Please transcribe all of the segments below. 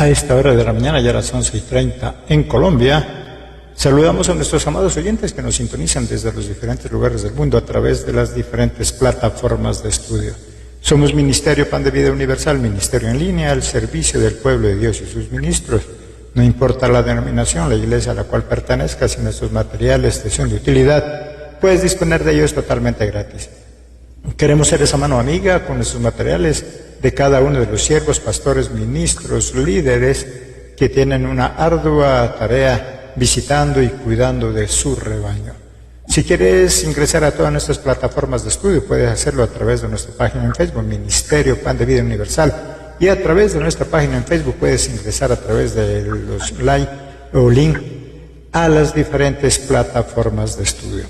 A esta hora de la mañana, ya a las 11:30 en Colombia, saludamos a nuestros amados oyentes que nos sintonizan desde los diferentes lugares del mundo a través de las diferentes plataformas de estudio. Somos Ministerio Pan de Vida Universal, ministerio en línea al servicio del pueblo de Dios y sus ministros. No importa la denominación, la iglesia a la cual pertenezcas, si nuestros materiales te son de utilidad, puedes disponer de ellos totalmente gratis. Queremos ser esa mano amiga con nuestros materiales de cada uno de los siervos, pastores, ministros, líderes que tienen una ardua tarea visitando y cuidando de su rebaño. Si quieres ingresar a todas nuestras plataformas de estudio, puedes hacerlo a través de nuestra página en Facebook, Ministerio Pan de Vida Universal, y a través de nuestra página en Facebook puedes ingresar a través de los like o link a las diferentes plataformas de estudio.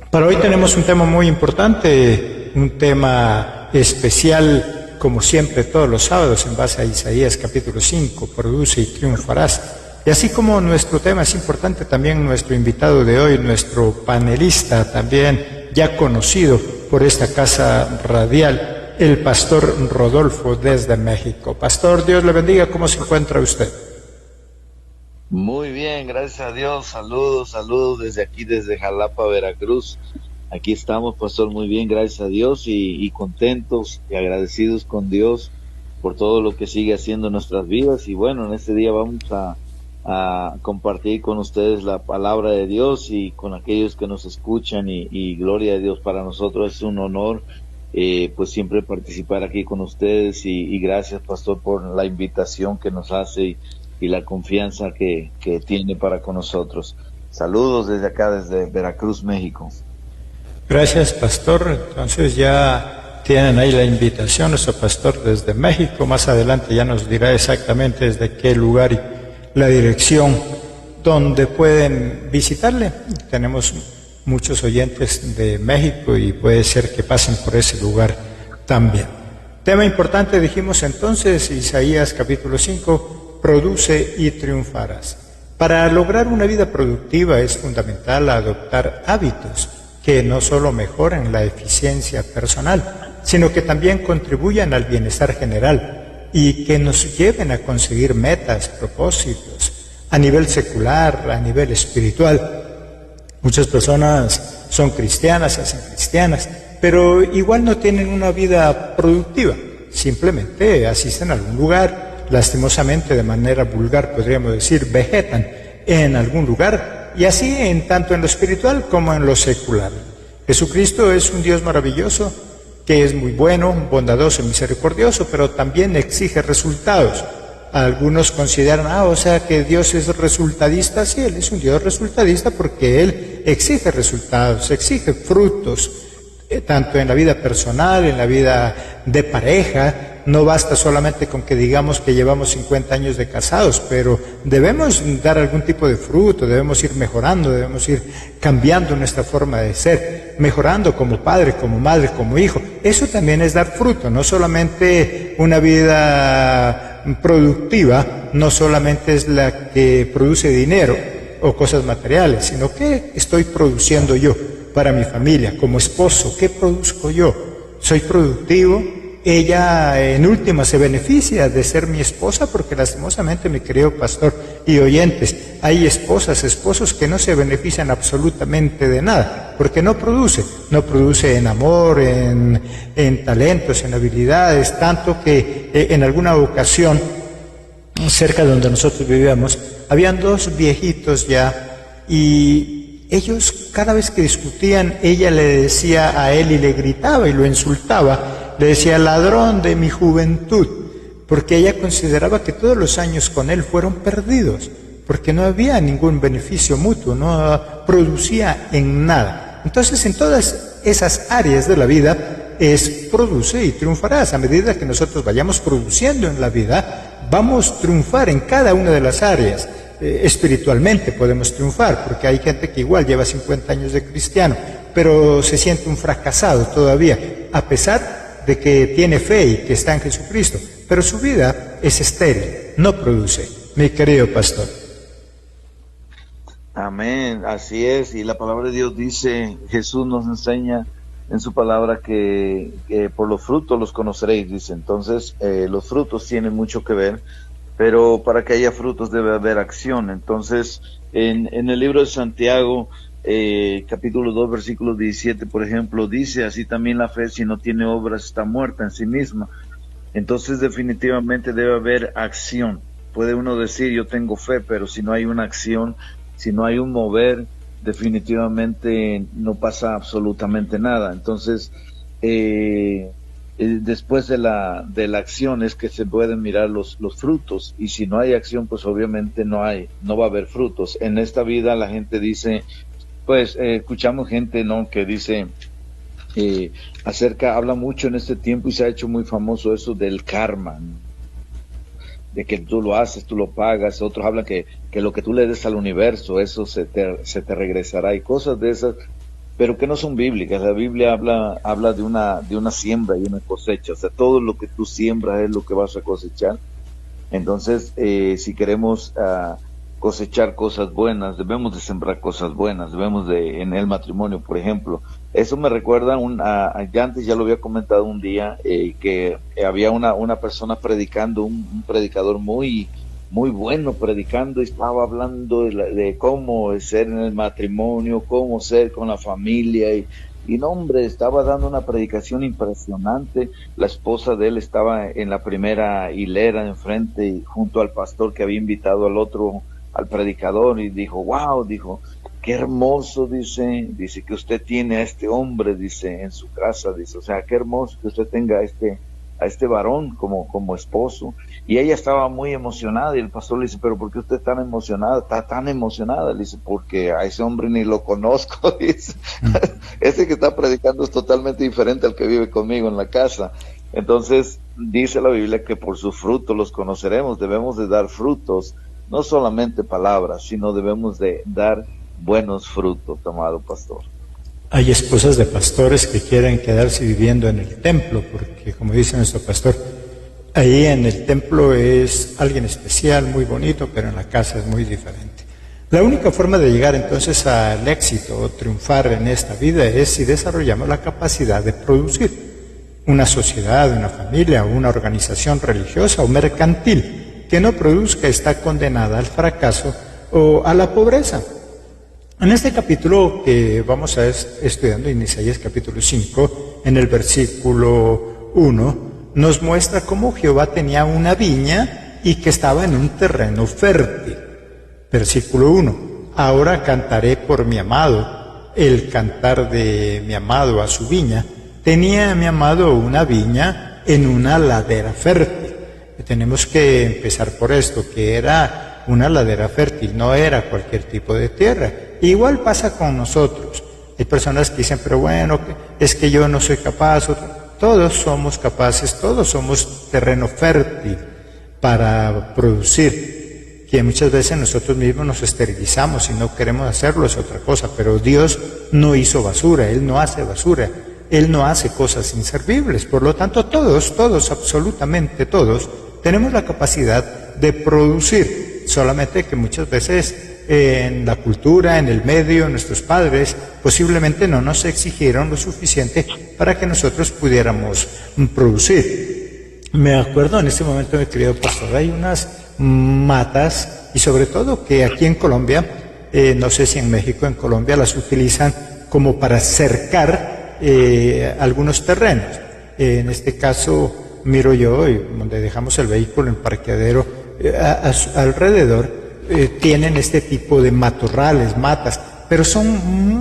Para hoy tenemos un tema muy importante, un tema especial, como siempre todos los sábados, en base a Isaías capítulo 5, produce y triunfarás. Y así como nuestro tema es importante, también nuestro invitado de hoy, nuestro panelista, también ya conocido por esta casa radial, el pastor Rodolfo desde México. Pastor, Dios le bendiga, ¿cómo se encuentra usted? Muy bien, gracias a Dios. Saludos desde aquí, desde Jalapa, Veracruz. Aquí estamos, pastor, muy bien, gracias a Dios y contentos y agradecidos con Dios por todo lo que sigue haciendo en nuestras vidas. Y bueno, en este día vamos a compartir con ustedes la palabra de Dios y con aquellos que nos escuchan y gloria a Dios. Para nosotros es un honor pues siempre participar aquí con ustedes y gracias, pastor, por la invitación que nos hace y la confianza que tiene para con nosotros. Saludos desde acá, desde Veracruz, México. Gracias, pastor. Entonces ya tienen ahí la invitación, nuestro pastor desde México. Más adelante ya nos dirá exactamente desde qué lugar y la dirección donde pueden visitarle. Tenemos muchos oyentes de México y puede ser que pasen por ese lugar también. Tema importante, dijimos entonces, Isaías capítulo 5, produce y triunfarás. Para lograr una vida productiva es fundamental adoptar hábitos que no solo mejoren la eficiencia personal, sino que también contribuyan al bienestar general y que nos lleven a conseguir metas, propósitos, a nivel secular, a nivel espiritual. Muchas personas son cristianas, se hacen cristianas, pero igual no tienen una vida productiva, simplemente asisten a algún lugar, lastimosamente de manera vulgar podríamos decir, vegetan en algún lugar, y así tanto en lo espiritual como en lo secular. Jesucristo es un Dios maravilloso, que es muy bueno, bondadoso y misericordioso, pero también exige resultados. Algunos consideran, o sea que Dios es resultadista. Sí, Él es un Dios resultadista porque Él exige resultados, exige frutos, tanto en la vida personal, en la vida de pareja. No basta solamente con que digamos que llevamos 50 años de casados, pero debemos dar algún tipo de fruto, debemos ir mejorando, debemos ir cambiando nuestra forma de ser, mejorando como padre, como madre, como hijo. Eso también es dar fruto, no solamente una vida productiva, no solamente es la que produce dinero o cosas materiales, sino que estoy produciendo yo para mi familia, como esposo, ¿qué produzco yo? ¿Soy productivo? Ella en última se beneficia de ser mi esposa porque lastimosamente, mi querido pastor y oyentes, hay esposos que no se benefician absolutamente de nada porque no produce en amor, en talentos, en habilidades, tanto que en alguna ocasión cerca de donde nosotros vivíamos habían dos viejitos ya y ellos cada vez que discutían ella le decía a él y le gritaba y lo insultaba. Le decía, ladrón de mi juventud, porque ella consideraba que todos los años con él fueron perdidos, porque no había ningún beneficio mutuo, no producía en nada. Entonces, en todas esas áreas de la vida, produce y triunfarás. A medida que nosotros vayamos produciendo en la vida, vamos a triunfar en cada una de las áreas. Espiritualmente podemos triunfar, porque hay gente que igual lleva 50 años de cristiano, pero se siente un fracasado todavía, a pesar de que tiene fe y que está en Jesucristo, pero su vida es estéril, no produce, mi querido pastor. Amén, así es, y la palabra de Dios dice, Jesús nos enseña en su palabra que por los frutos los conoceréis, dice. Entonces los frutos tienen mucho que ver pero para que haya frutos debe haber acción. Entonces, en el libro de Santiago, capítulo 2, versículo 17, por ejemplo, dice, así también la fe, si no tiene obras, está muerta en sí misma. Entonces, definitivamente debe haber acción. Puede uno decir, yo tengo fe, pero si no hay una acción, si no hay un mover, definitivamente no pasa absolutamente nada. Entonces, después de la acción es que se pueden mirar los frutos, y si no hay acción, pues obviamente no va a haber frutos. En esta vida la gente dice, pues escuchamos gente, ¿no?, que dice habla mucho en este tiempo, y se ha hecho muy famoso eso del karma, de que tú lo haces, tú lo pagas. Otros hablan que lo que tú le des al universo, eso se te regresará, y cosas de esas, pero que no son bíblicas. La Biblia habla de una siembra y una cosecha. O sea, todo lo que tú siembras es lo que vas a cosechar. Entonces, si queremos cosechar cosas buenas, debemos de sembrar cosas buenas, en el matrimonio, por ejemplo. Eso me recuerda, ya antes ya lo había comentado un día, que había una persona predicando, un predicador muy bueno predicando, y estaba hablando de cómo ser en el matrimonio, cómo ser con la familia, y no, hombre, estaba dando una predicación impresionante. La esposa de él estaba en la primera hilera enfrente, y junto al pastor que había invitado al predicador, y dijo, wow, dijo, qué hermoso, dice que usted tiene a este hombre, dice, en su casa, dice, o sea, qué hermoso que usted tenga a este varón como esposo. Y ella estaba muy emocionada, y el pastor le dice, pero ¿por qué usted está tan emocionada? Le dice, porque a ese hombre ni lo conozco, dice. Ese que está predicando es totalmente diferente al que vive conmigo en la casa. Entonces, dice la Biblia que por sus frutos los conoceremos. Debemos de dar frutos, no solamente palabras, sino debemos de dar buenos frutos, amado pastor. Hay esposas de pastores que quieren quedarse viviendo en el templo, porque como dice nuestro pastor, ahí en el templo es alguien especial, muy bonito, pero en la casa es muy diferente. La única forma de llegar entonces al éxito o triunfar en esta vida es si desarrollamos la capacidad de producir. Una sociedad, una familia, una organización religiosa o mercantil que no produzca está condenada al fracaso o a la pobreza. En este capítulo que vamos a estudiando, en Isaías capítulo 5, en el versículo 1, nos muestra cómo Jehová tenía una viña y que estaba en un terreno fértil. Versículo 1, ahora cantaré por mi amado, el cantar de mi amado a su viña. Tenía mi amado una viña en una ladera fértil. Tenemos que empezar por esto, que era una ladera fértil, no era cualquier tipo de tierra. Igual pasa con nosotros. Hay personas que dicen, pero bueno, es que yo no soy capaz. Todos somos capaces, todos somos terreno fértil para producir. Que muchas veces nosotros mismos nos esterilizamos y no queremos hacerlo, es otra cosa. Pero Dios no hizo basura, Él no hace basura, Él no hace cosas inservibles. Por lo tanto, todos, absolutamente todos, tenemos la capacidad de producir. Solamente que muchas veces en la cultura, en el medio, nuestros padres posiblemente no nos exigieron lo suficiente para que nosotros pudiéramos producir. Me acuerdo en este momento, mi querido pastor, hay unas matas, y sobre todo que aquí en Colombia, no sé si en México, en Colombia las utilizan como para cercar algunos terrenos. En este caso, miro yo, donde dejamos el vehículo en parqueadero, alrededor tienen este tipo de matorrales, matas, pero son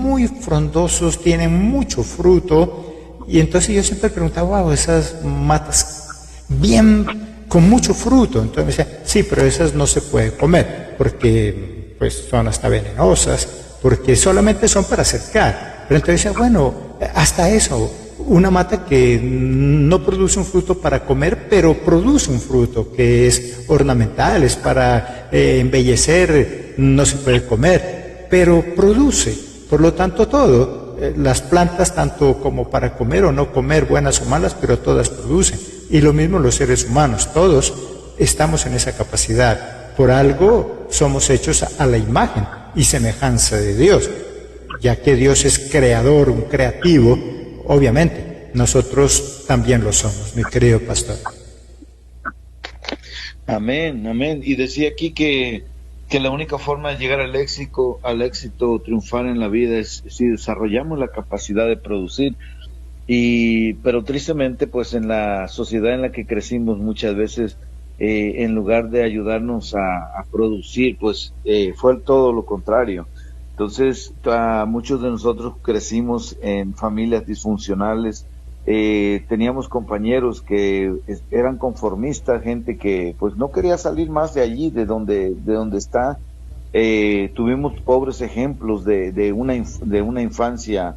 muy frondosos, tienen mucho fruto, y entonces yo siempre preguntaba, wow, esas matas bien, con mucho fruto. Entonces me decía, sí, pero esas no se puede comer, porque pues son hasta venenosas, porque solamente son para cercar. Pero entonces decía, bueno, hasta eso, una mata que no produce un fruto para comer, pero produce un fruto que es ornamental, es para embellecer, no se puede comer, pero produce. Por lo tanto, todo, las plantas, tanto como para comer o no comer, buenas o malas, pero todas producen. Y lo mismo los seres humanos, todos estamos en esa capacidad. Por algo somos hechos a la imagen y semejanza de Dios, ya que Dios es creador, un creativo. Obviamente, nosotros también lo somos, mi querido pastor. Amén, amén. Y decía aquí que la única forma de llegar al éxito triunfar en la vida es si desarrollamos la capacidad de producir. Pero tristemente, pues en la sociedad en la que crecimos muchas veces, en lugar de ayudarnos a producir, pues fue todo lo contrario. Entonces, muchos de nosotros crecimos en familias disfuncionales, teníamos compañeros que eran conformistas, gente que pues no quería salir más de allí, de donde está. Tuvimos pobres ejemplos de una infancia,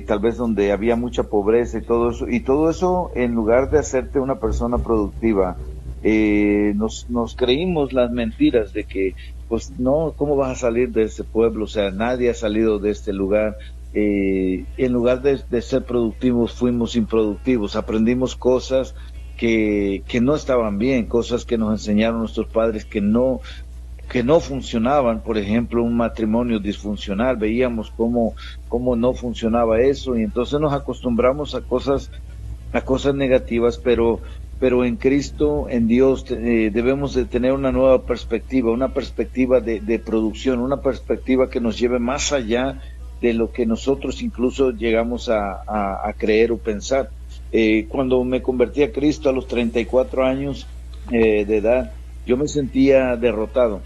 tal vez donde había mucha pobreza y todo eso en lugar de hacerte una persona productiva, nos creímos las mentiras de que, pues no, ¿cómo vas a salir de ese pueblo? O sea, nadie ha salido de este lugar. En lugar de ser productivos, fuimos improductivos, aprendimos cosas que no estaban bien, cosas que nos enseñaron nuestros padres que no funcionaban. Por ejemplo, un matrimonio disfuncional, veíamos cómo no funcionaba eso, y entonces nos acostumbramos a cosas negativas, pero en Cristo, en Dios, debemos de tener una nueva perspectiva, una perspectiva de producción, una perspectiva que nos lleve más allá de lo que nosotros incluso llegamos a creer o pensar. Cuando me convertí a Cristo a los 34 años de edad, yo me sentía derrotado.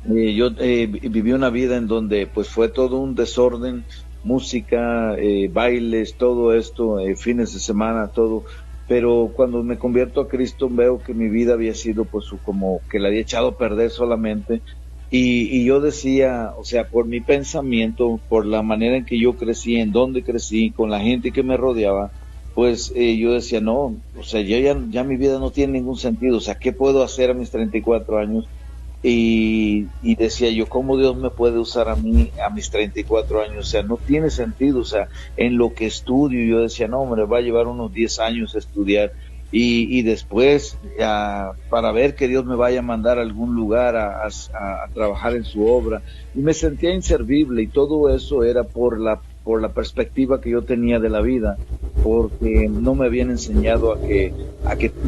Yo viví una vida en donde pues fue todo un desorden, música, bailes, todo esto, fines de semana, todo. Pero cuando me convierto a Cristo veo que mi vida había sido pues como que la había echado a perder solamente. Y yo decía, o sea, por mi pensamiento, por la manera en que yo crecí, en donde crecí, con la gente que me rodeaba, pues yo decía, no, o sea, ya mi vida no tiene ningún sentido. O sea, ¿qué puedo hacer a mis 34 años? Y decía yo, ¿cómo Dios me puede usar a mí a mis 34 años? O sea, no tiene sentido. O sea, en lo que estudio, yo decía, no, hombre, va a llevar unos 10 años estudiar. Y después, para ver que Dios me vaya a mandar a algún lugar a trabajar en su obra. Y me sentía inservible, y todo eso era por la perspectiva que yo tenía de la vida, porque no me habían enseñado a que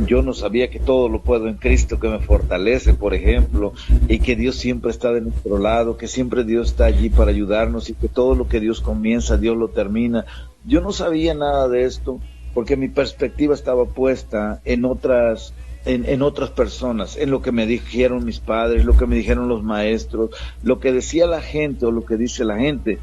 yo no sabía que todo lo puedo en Cristo que me fortalece, por ejemplo, y que Dios siempre está de nuestro lado, que siempre Dios está allí para ayudarnos, y que todo lo que Dios comienza, Dios lo termina. Yo no sabía nada de esto, porque mi perspectiva estaba puesta en otras personas, en lo que me dijeron mis padres, lo que me dijeron los maestros, lo que decía la gente o lo que dice la gente.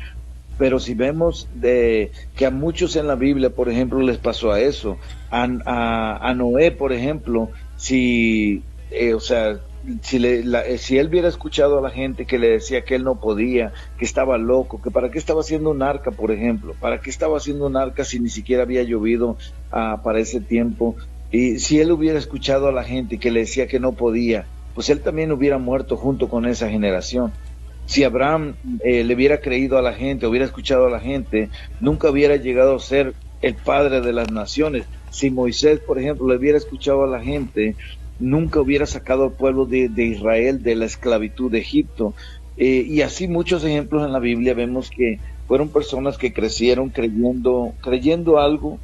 Pero si vemos que a muchos en la Biblia, por ejemplo, les pasó a eso, a Noé, por ejemplo, si él hubiera escuchado a la gente que le decía que él no podía, que estaba loco, que para qué estaba haciendo un arca, por ejemplo, para qué estaba haciendo un arca si ni siquiera había llovido para ese tiempo, y si él hubiera escuchado a la gente que le decía que no podía, pues él también hubiera muerto junto con esa generación. Si Abraham le hubiera creído a la gente, hubiera escuchado a la gente, nunca hubiera llegado a ser el padre de las naciones. Si Moisés, por ejemplo, le hubiera escuchado a la gente, nunca hubiera sacado al pueblo de Israel de la esclavitud de Egipto. Y así muchos ejemplos en la Biblia vemos que fueron personas que crecieron creyendo algo,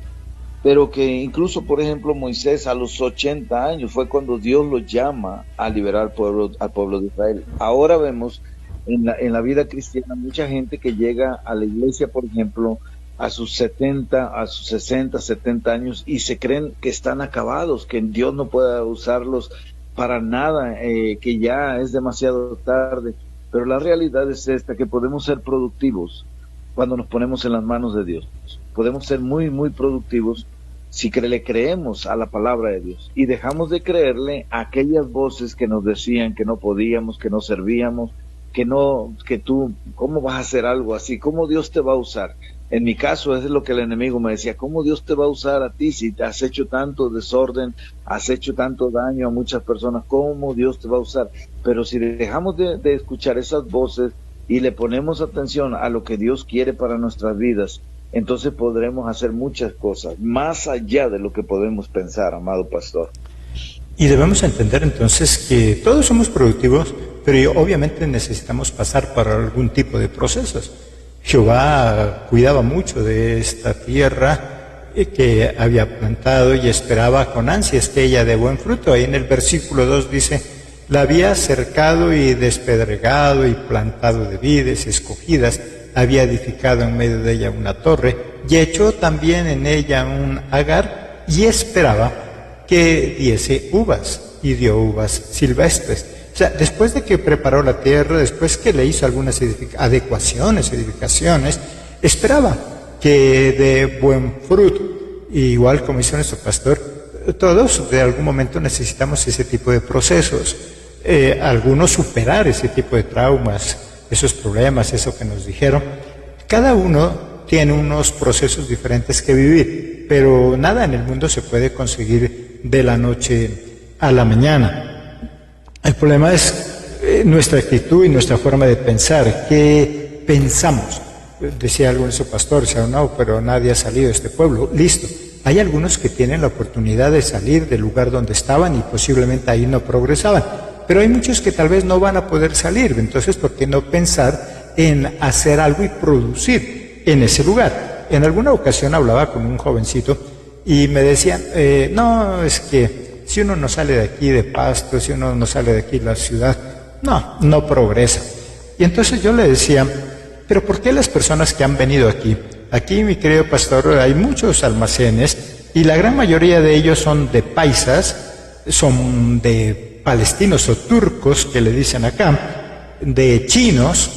pero que incluso, por ejemplo, Moisés a los 80 años fue cuando Dios lo llama a liberar al pueblo de Israel. Ahora vemos en la vida cristiana mucha gente que llega a la iglesia, por ejemplo, a sus 60, 70 años, y se creen que están acabados, que Dios no puede usarlos para nada, que ya es demasiado tarde. Pero la realidad es esta, que podemos ser productivos cuando nos ponemos en las manos de Dios. Podemos ser muy, muy productivos si le creemos a la palabra de Dios y dejamos de creerle a aquellas voces que nos decían que no podíamos, que no servíamos, que tú, ¿cómo vas a hacer algo así? ¿Cómo Dios te va a usar? En mi caso, eso es lo que el enemigo me decía, ¿cómo Dios te va a usar a ti si te has hecho tanto desorden, has hecho tanto daño a muchas personas? ¿Cómo Dios te va a usar? Pero si dejamos de escuchar esas voces y le ponemos atención a lo que Dios quiere para nuestras vidas, entonces podremos hacer muchas cosas, más allá de lo que podemos pensar, amado pastor. Y debemos entender entonces que todos somos productivos, pero obviamente necesitamos pasar por algún tipo de procesos. Jehová cuidaba mucho de esta tierra, que había plantado y esperaba con ansias que ella dé buen fruto. Ahí en el versículo 2 dice: la había cercado y despedregado y plantado de vides escogidas, había edificado en medio de ella una torre y echó también en ella un agar y esperaba que diese uvas, y dio uvas silvestres. O sea, después de que preparó la tierra, después que le hizo algunas edificaciones, esperaba que dé buen fruto. Y igual como hizo nuestro pastor, todos de algún momento necesitamos ese tipo de procesos. Algunos superar ese tipo de traumas, esos problemas, eso que nos dijeron. Cada uno tiene unos procesos diferentes que vivir, pero nada en el mundo se puede conseguir de la noche a la mañana. El problema es nuestra actitud y nuestra forma de pensar. ¿Qué pensamos? Decía algo de su pastor, decía: no, pero nadie ha salido de este pueblo. Listo. Hay algunos que tienen la oportunidad de salir del lugar donde estaban y posiblemente ahí no progresaban. Pero hay muchos que tal vez no van a poder salir. Entonces, ¿por qué no pensar en hacer algo y producir en ese lugar? En alguna ocasión hablaba con un jovencito y me decían: no, es que si uno no sale de aquí de Pasto, si uno no sale de aquí de la ciudad, no progresa. Y entonces yo le decía: pero ¿por qué las personas que han venido aquí? Aquí, mi querido pastor, hay muchos almacenes y la gran mayoría de ellos son de paisas, son de palestinos o turcos, que le dicen acá, de chinos,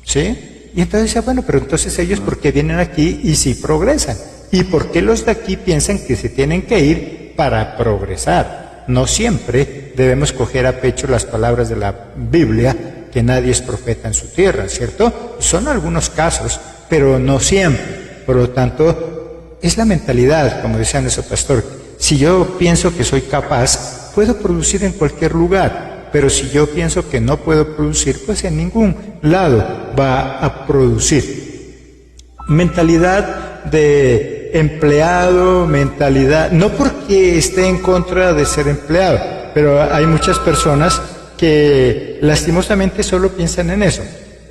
¿sí? Y entonces decía: bueno, pero entonces ellos ¿por qué vienen aquí y sí progresan? ¿Y por qué los de aquí piensan que se tienen que ir para progresar? No siempre debemos coger a pecho las palabras de la Biblia, que nadie es profeta en su tierra, ¿cierto? Son algunos casos, pero no siempre. Por lo tanto, es la mentalidad, como decía nuestro pastor. Si yo pienso que soy capaz, puedo producir en cualquier lugar, pero si yo pienso que no puedo producir, pues en ningún lado va a producir. Mentalidad de empleado, mentalidad, no porque esté en contra de ser empleado, pero hay muchas personas que lastimosamente solo piensan en eso,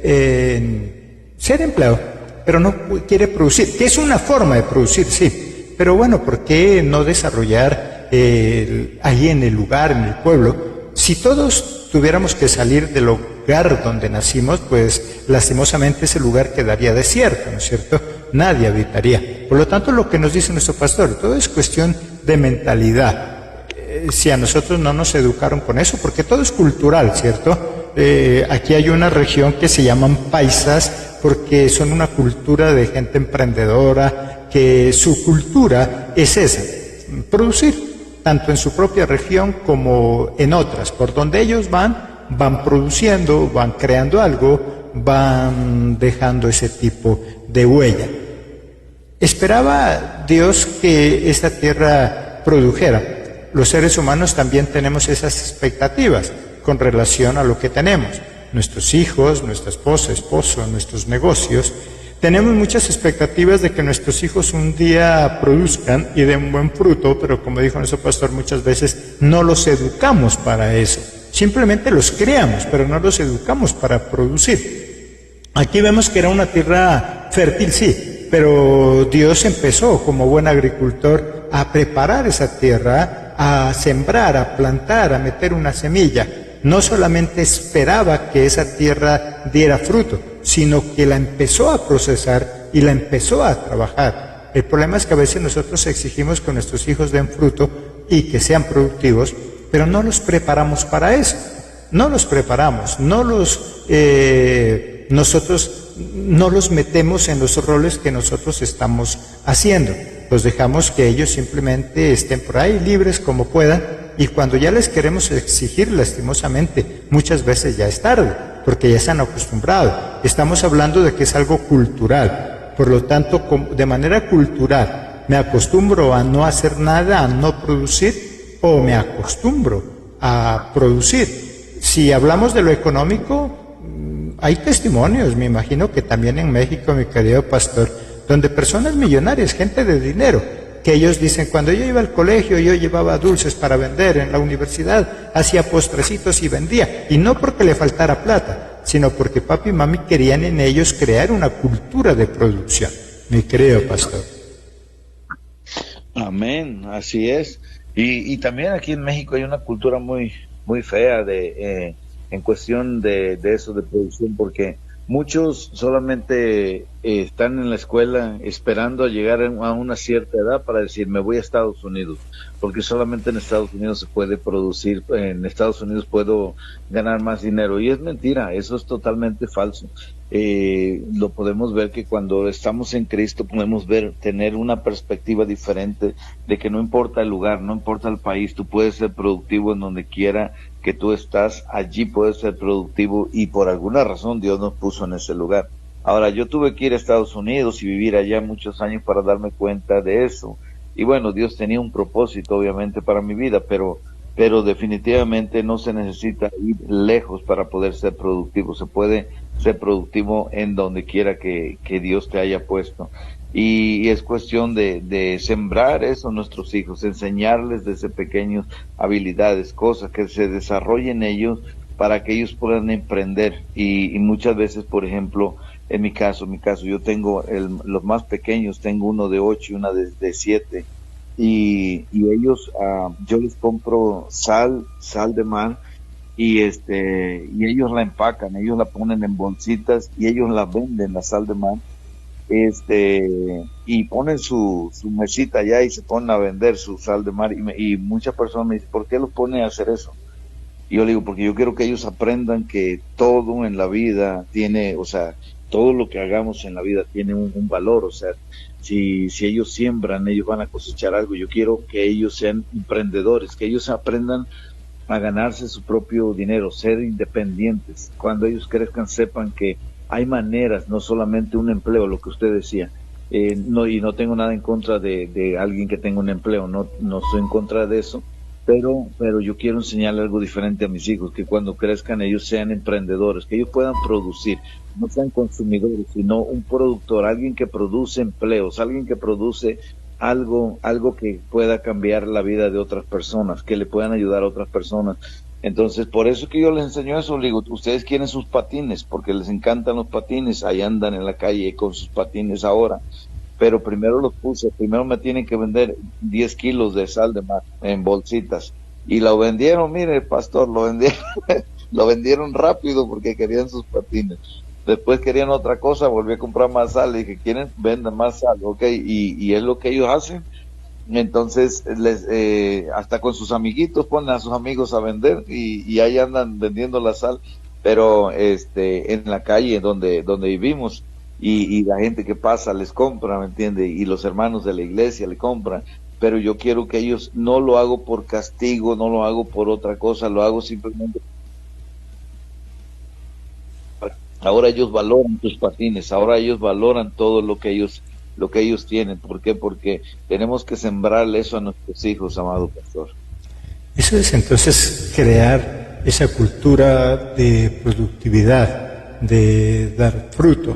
en ser empleado, pero no quiere producir, que es una forma de producir, sí, pero bueno, ¿por qué no desarrollar ahí en el lugar, en el pueblo? Si todos tuviéramos que salir del lugar donde nacimos, pues lastimosamente ese lugar quedaría desierto, ¿no es cierto? Nadie habitaría. Por lo tanto, lo que nos dice nuestro pastor, todo es cuestión de mentalidad. Si a nosotros no nos educaron con eso, porque todo es cultural, ¿cierto? Aquí hay una región que se llaman paisas, porque son una cultura de gente emprendedora, que su cultura es esa, producir, tanto en su propia región como en otras. Por donde ellos van produciendo, van creando algo, van dejando ese tipo de huella. Esperaba Dios que esta tierra produjera. Los seres humanos también tenemos esas expectativas con relación a lo que tenemos. Nuestros hijos, nuestra esposa, esposo, nuestros negocios. Tenemos muchas expectativas de que nuestros hijos un día produzcan y den buen fruto, pero como dijo nuestro pastor, muchas veces no los educamos para eso. Simplemente los criamos, pero no los educamos para producir. Aquí vemos que era una tierra fértil, sí, pero Dios empezó como buen agricultor a preparar esa tierra, a sembrar, a plantar, a meter una semilla. No solamente esperaba que esa tierra diera fruto, sino que la empezó a procesar y la empezó a trabajar. El problema es que a veces nosotros exigimos que nuestros hijos den fruto y que sean productivos, pero no los preparamos para eso. No los preparamos, nosotros no los metemos en los roles que nosotros estamos haciendo. Los dejamos que ellos simplemente estén por ahí libres como puedan, y cuando ya les queremos exigir, lastimosamente, muchas veces ya es tarde, porque ya se han acostumbrado. Estamos hablando de que es algo cultural. Por lo tanto, de manera cultural, ¿me acostumbro a no hacer nada, a no producir, o me acostumbro a producir? Si hablamos de lo económico, hay testimonios, me imagino que también en México, mi querido pastor, donde personas millonarias, gente de dinero, que ellos dicen: cuando yo iba al colegio, yo llevaba dulces para vender, en la universidad hacía postrecitos y vendía, y no porque le faltara plata, sino porque papi y mami querían en ellos crear una cultura de producción, mi querido pastor. Amén, así es. Y también aquí en México hay una cultura muy fea en cuestión de eso, de producción, porque muchos solamente están en la escuela esperando a llegar a una cierta edad para decir, me voy a Estados Unidos, porque solamente en Estados Unidos se puede producir, en Estados Unidos puedo ganar más dinero. Y es mentira, eso es totalmente falso. Lo podemos ver que cuando estamos en Cristo podemos ver, tener una perspectiva diferente de que no importa el lugar, no importa el país, tú puedes ser productivo en donde quiera que tú estás, allí puedes ser productivo y por alguna razón Dios nos puso en ese lugar. Ahora, yo tuve que ir a Estados Unidos y vivir allá muchos años para darme cuenta de eso. Y bueno, Dios tenía un propósito obviamente para mi vida, pero definitivamente no se necesita ir lejos para poder ser productivo. Se puede ser productivo en donde quiera que Dios te haya puesto. Y es cuestión de sembrar eso a nuestros hijos, enseñarles desde pequeños habilidades, cosas que se desarrollen ellos para que ellos puedan emprender. Y muchas veces, por ejemplo, en mi caso, yo tengo los más pequeños, tengo uno de 8 y una de 7, y ellos, yo les compro sal de mar, y ellos la empacan, ellos la ponen en bolsitas y ellos la venden, la sal de mar, y ponen su mesita allá y se ponen a vender su sal de mar, y muchas personas me dicen, ¿por qué los ponen a hacer eso? Y yo le digo, porque yo quiero que ellos aprendan que todo en la vida tiene, o sea, todo lo que hagamos en la vida tiene un valor, o sea, si ellos siembran, ellos van a cosechar algo. Yo quiero que ellos sean emprendedores, que ellos aprendan a ganarse su propio dinero, ser independientes. Cuando ellos crezcan, sepan que hay maneras, no solamente un empleo, lo que usted decía. No, y no tengo nada en contra de alguien que tenga un empleo, no estoy en contra de eso, pero yo quiero enseñarle algo diferente a mis hijos, que cuando crezcan ellos sean emprendedores, que ellos puedan producir, no sean consumidores, sino un productor, alguien que produce empleos, alguien que produce algo que pueda cambiar la vida de otras personas, que le puedan ayudar a otras personas. Entonces, por eso que yo les enseño eso, les digo, ustedes quieren sus patines, porque les encantan los patines, ahí andan en la calle con sus patines ahora, pero primero me tienen que vender 10 kilos de sal de mar en bolsitas, y lo vendieron, mire, pastor, lo vendieron rápido porque querían sus patines. Después querían otra cosa, volví a comprar más sal, y dije, ¿quieren? Vendan más sal, ok, y es lo que ellos hacen. Entonces, hasta con sus amiguitos ponen a sus amigos a vender, y ahí andan vendiendo la sal, pero en la calle donde vivimos, y la gente que pasa les compra, ¿me entiende? Y los hermanos de la iglesia le compran, pero yo quiero que ellos, no lo hago por castigo, no lo hago por otra cosa, lo hago simplemente. Ahora ellos valoran tus patines, ahora ellos valoran todo lo que ellos tienen. ¿Por qué? Porque tenemos que sembrarle eso a nuestros hijos, amado pastor. Eso es entonces crear esa cultura de productividad, de dar fruto.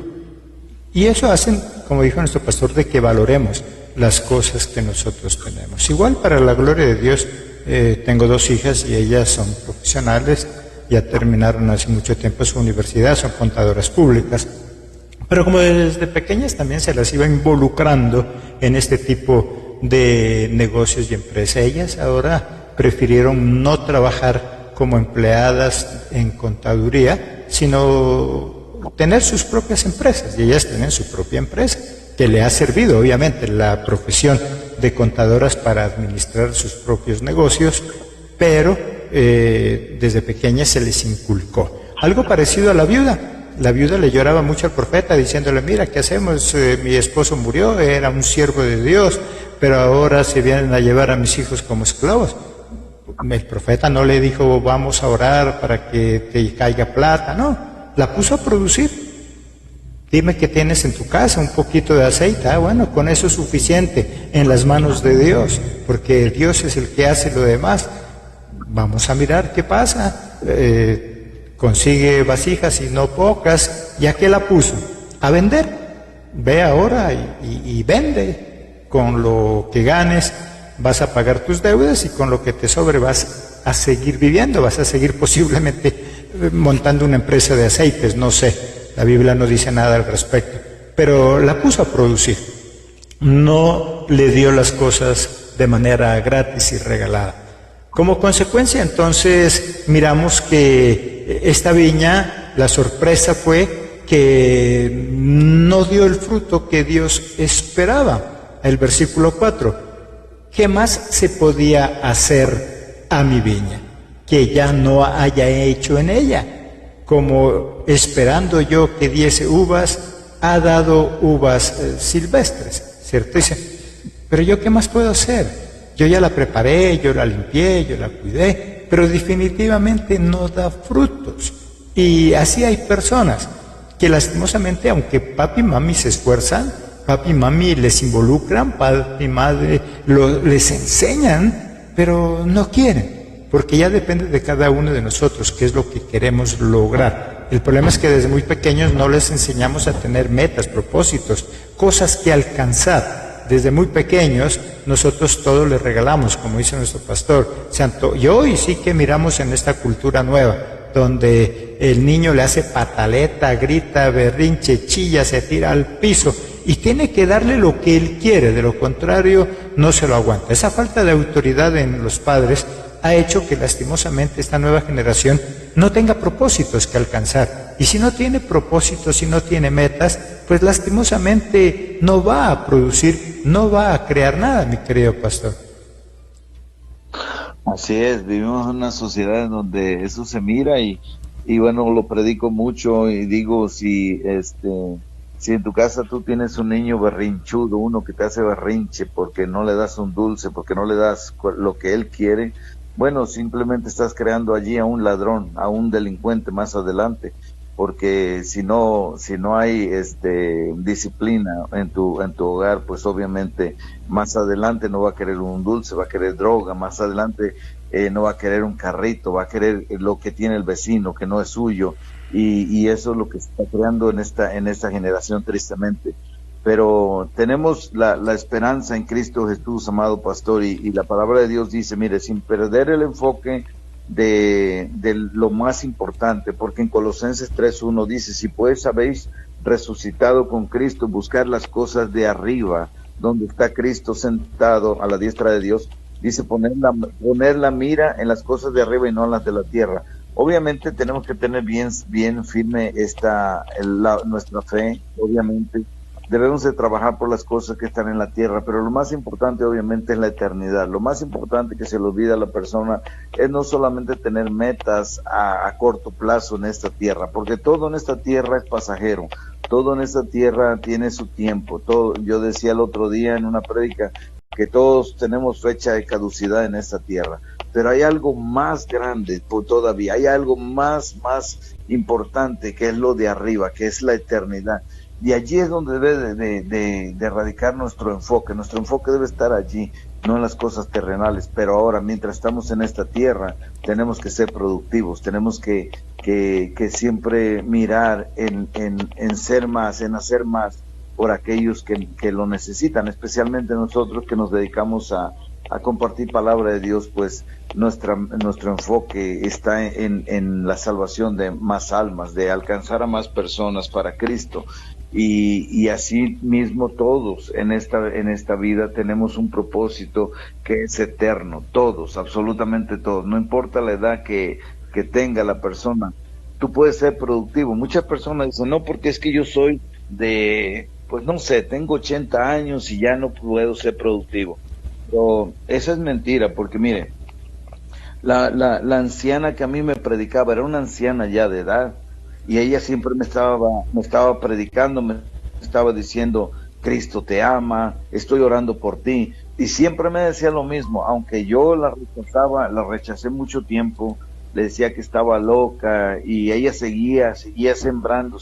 Y eso hacen, como dijo nuestro pastor, de que valoremos las cosas que nosotros tenemos. Igual, para la gloria de Dios, tengo 2 hijas y ellas son profesionales, ya terminaron hace mucho tiempo su universidad, son contadoras públicas, pero como desde pequeñas también se las iba involucrando en este tipo de negocios y empresas. Ellas ahora prefirieron no trabajar como empleadas en contaduría, sino tener sus propias empresas, y ellas tienen su propia empresa, que le ha servido obviamente la profesión de contadoras para administrar sus propios negocios, pero desde pequeñas se les inculcó. Algo parecido a la viuda. La viuda le lloraba mucho al profeta diciéndole, mira, ¿qué hacemos? Mi esposo murió, era un siervo de Dios, pero ahora se vienen a llevar a mis hijos como esclavos. El profeta no le dijo, vamos a orar para que te caiga plata, no, la puso a producir. Dime qué tienes en tu casa, un poquito de aceite, bueno, con eso es suficiente en las manos de Dios, porque Dios es el que hace lo demás. Vamos a mirar qué pasa. Consigue vasijas y no pocas, ya que la puso a vender. Ve ahora y vende. Con lo que ganes vas a pagar tus deudas, y con lo que te sobre vas a seguir viviendo, vas a seguir posiblemente montando una empresa de aceites, no sé, la Biblia no dice nada al respecto, pero la puso a producir. no le dio las cosas de manera gratis y regalada. Como consecuencia, entonces, miramos que esta viña, la sorpresa fue que no dio el fruto que Dios esperaba. El versículo 4, ¿qué más se podía hacer a mi viña que ya no haya hecho en ella? Como esperando yo que diese uvas, ha dado uvas silvestres, ¿cierto? Dice, pero yo ¿qué más puedo hacer? Yo ya la preparé, yo la limpié, yo la cuidé, pero definitivamente no da frutos. Y así hay personas que lastimosamente, aunque papi y mami se esfuerzan, papi y mami les involucran, papi y madre les enseñan, pero no quieren, porque ya depende de cada uno de nosotros qué es lo que queremos lograr. El problema es que desde muy pequeños no les enseñamos a tener metas, propósitos, cosas que alcanzar. Desde muy pequeños nosotros todo les regalamos, como dice nuestro pastor Santo. Y hoy sí que miramos en esta cultura nueva, donde el niño le hace pataleta, grita, berrinche, chilla, se tira al piso y tiene que darle lo que él quiere, de lo contrario no se lo aguanta. Esa falta de autoridad en los padres ha hecho que lastimosamente esta nueva generación no tenga propósitos que alcanzar. Y si no tiene propósitos, si no tiene metas, pues lastimosamente no va a producir, no va a crear nada, mi querido pastor. Así es, vivimos en una sociedad en donde eso se mira y bueno, lo predico mucho y digo, si en tu casa tú tienes un niño berrinchudo, uno que te hace berrinche porque no le das un dulce, porque no le das lo que él quiere, bueno, simplemente estás creando allí a un ladrón, a un delincuente más adelante, porque si no hay disciplina en tu hogar, pues obviamente más adelante no va a querer un dulce, va a querer droga, más adelante no va a querer un carrito, va a querer lo que tiene el vecino, que no es suyo, y eso es lo que se está creando en esta generación, tristemente. Pero tenemos la esperanza en Cristo Jesús, amado pastor, y la palabra de Dios dice, mire, sin perder el enfoque de lo más importante, porque en Colosenses 3:1 dice, si pues habéis resucitado con Cristo, buscar las cosas de arriba, donde está Cristo sentado a la diestra de Dios, dice poner la mira en las cosas de arriba y no en las de la tierra. Obviamente tenemos que tener bien firme nuestra fe, obviamente. Debemos de trabajar por las cosas que están en la tierra, pero lo más importante obviamente es la eternidad. Lo más importante que se le olvida a la persona es no solamente tener metas a corto plazo en esta tierra, porque todo en esta tierra es pasajero, todo en esta tierra tiene su tiempo. Yo decía el otro día en una prédica que todos tenemos fecha de caducidad en esta tierra, pero hay algo más grande todavía, hay algo más importante que es lo de arriba, que es la eternidad. Y allí es donde debe de radicar nuestro enfoque debe estar allí, no en las cosas terrenales. Pero ahora, mientras estamos en esta tierra, tenemos que ser productivos, tenemos que siempre mirar en ser más, en hacer más por aquellos que lo necesitan, especialmente nosotros que nos dedicamos a compartir palabra de Dios, pues nuestro enfoque está en la salvación de más almas, de alcanzar a más personas para Cristo. Y así mismo todos en esta vida tenemos un propósito que es eterno, todos, absolutamente todos, no importa la edad que tenga la persona, tú puedes ser productivo. Muchas personas dicen, no, porque es que yo soy pues no sé, tengo 80 años y ya no puedo ser productivo. Pero esa es mentira, porque mire, la anciana que a mí me predicaba era una anciana ya de edad, y ella siempre me estaba predicando, me estaba diciendo, Cristo te ama, estoy orando por ti, y siempre me decía lo mismo, aunque yo la rechacé mucho tiempo, le decía que estaba loca, y ella seguía sembrando,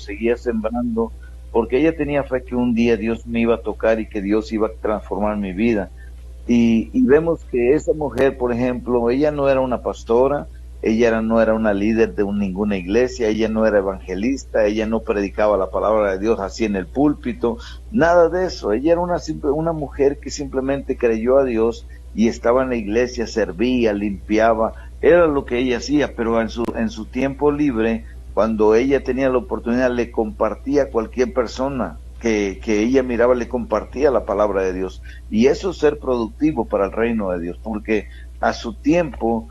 porque ella tenía fe que un día Dios me iba a tocar y que Dios iba a transformar mi vida. Y vemos que esa mujer, por ejemplo, ella no era una pastora, ella no era una líder de ninguna iglesia, ella no era evangelista, ella no predicaba la palabra de Dios así en el púlpito, nada de eso. Ella era una mujer que simplemente creyó a Dios y estaba en la iglesia, servía, limpiaba, era lo que ella hacía, pero en su tiempo libre, cuando ella tenía la oportunidad, le compartía a cualquier persona que ella miraba, le compartía la palabra de Dios. Y eso es ser productivo para el reino de Dios, porque a su tiempo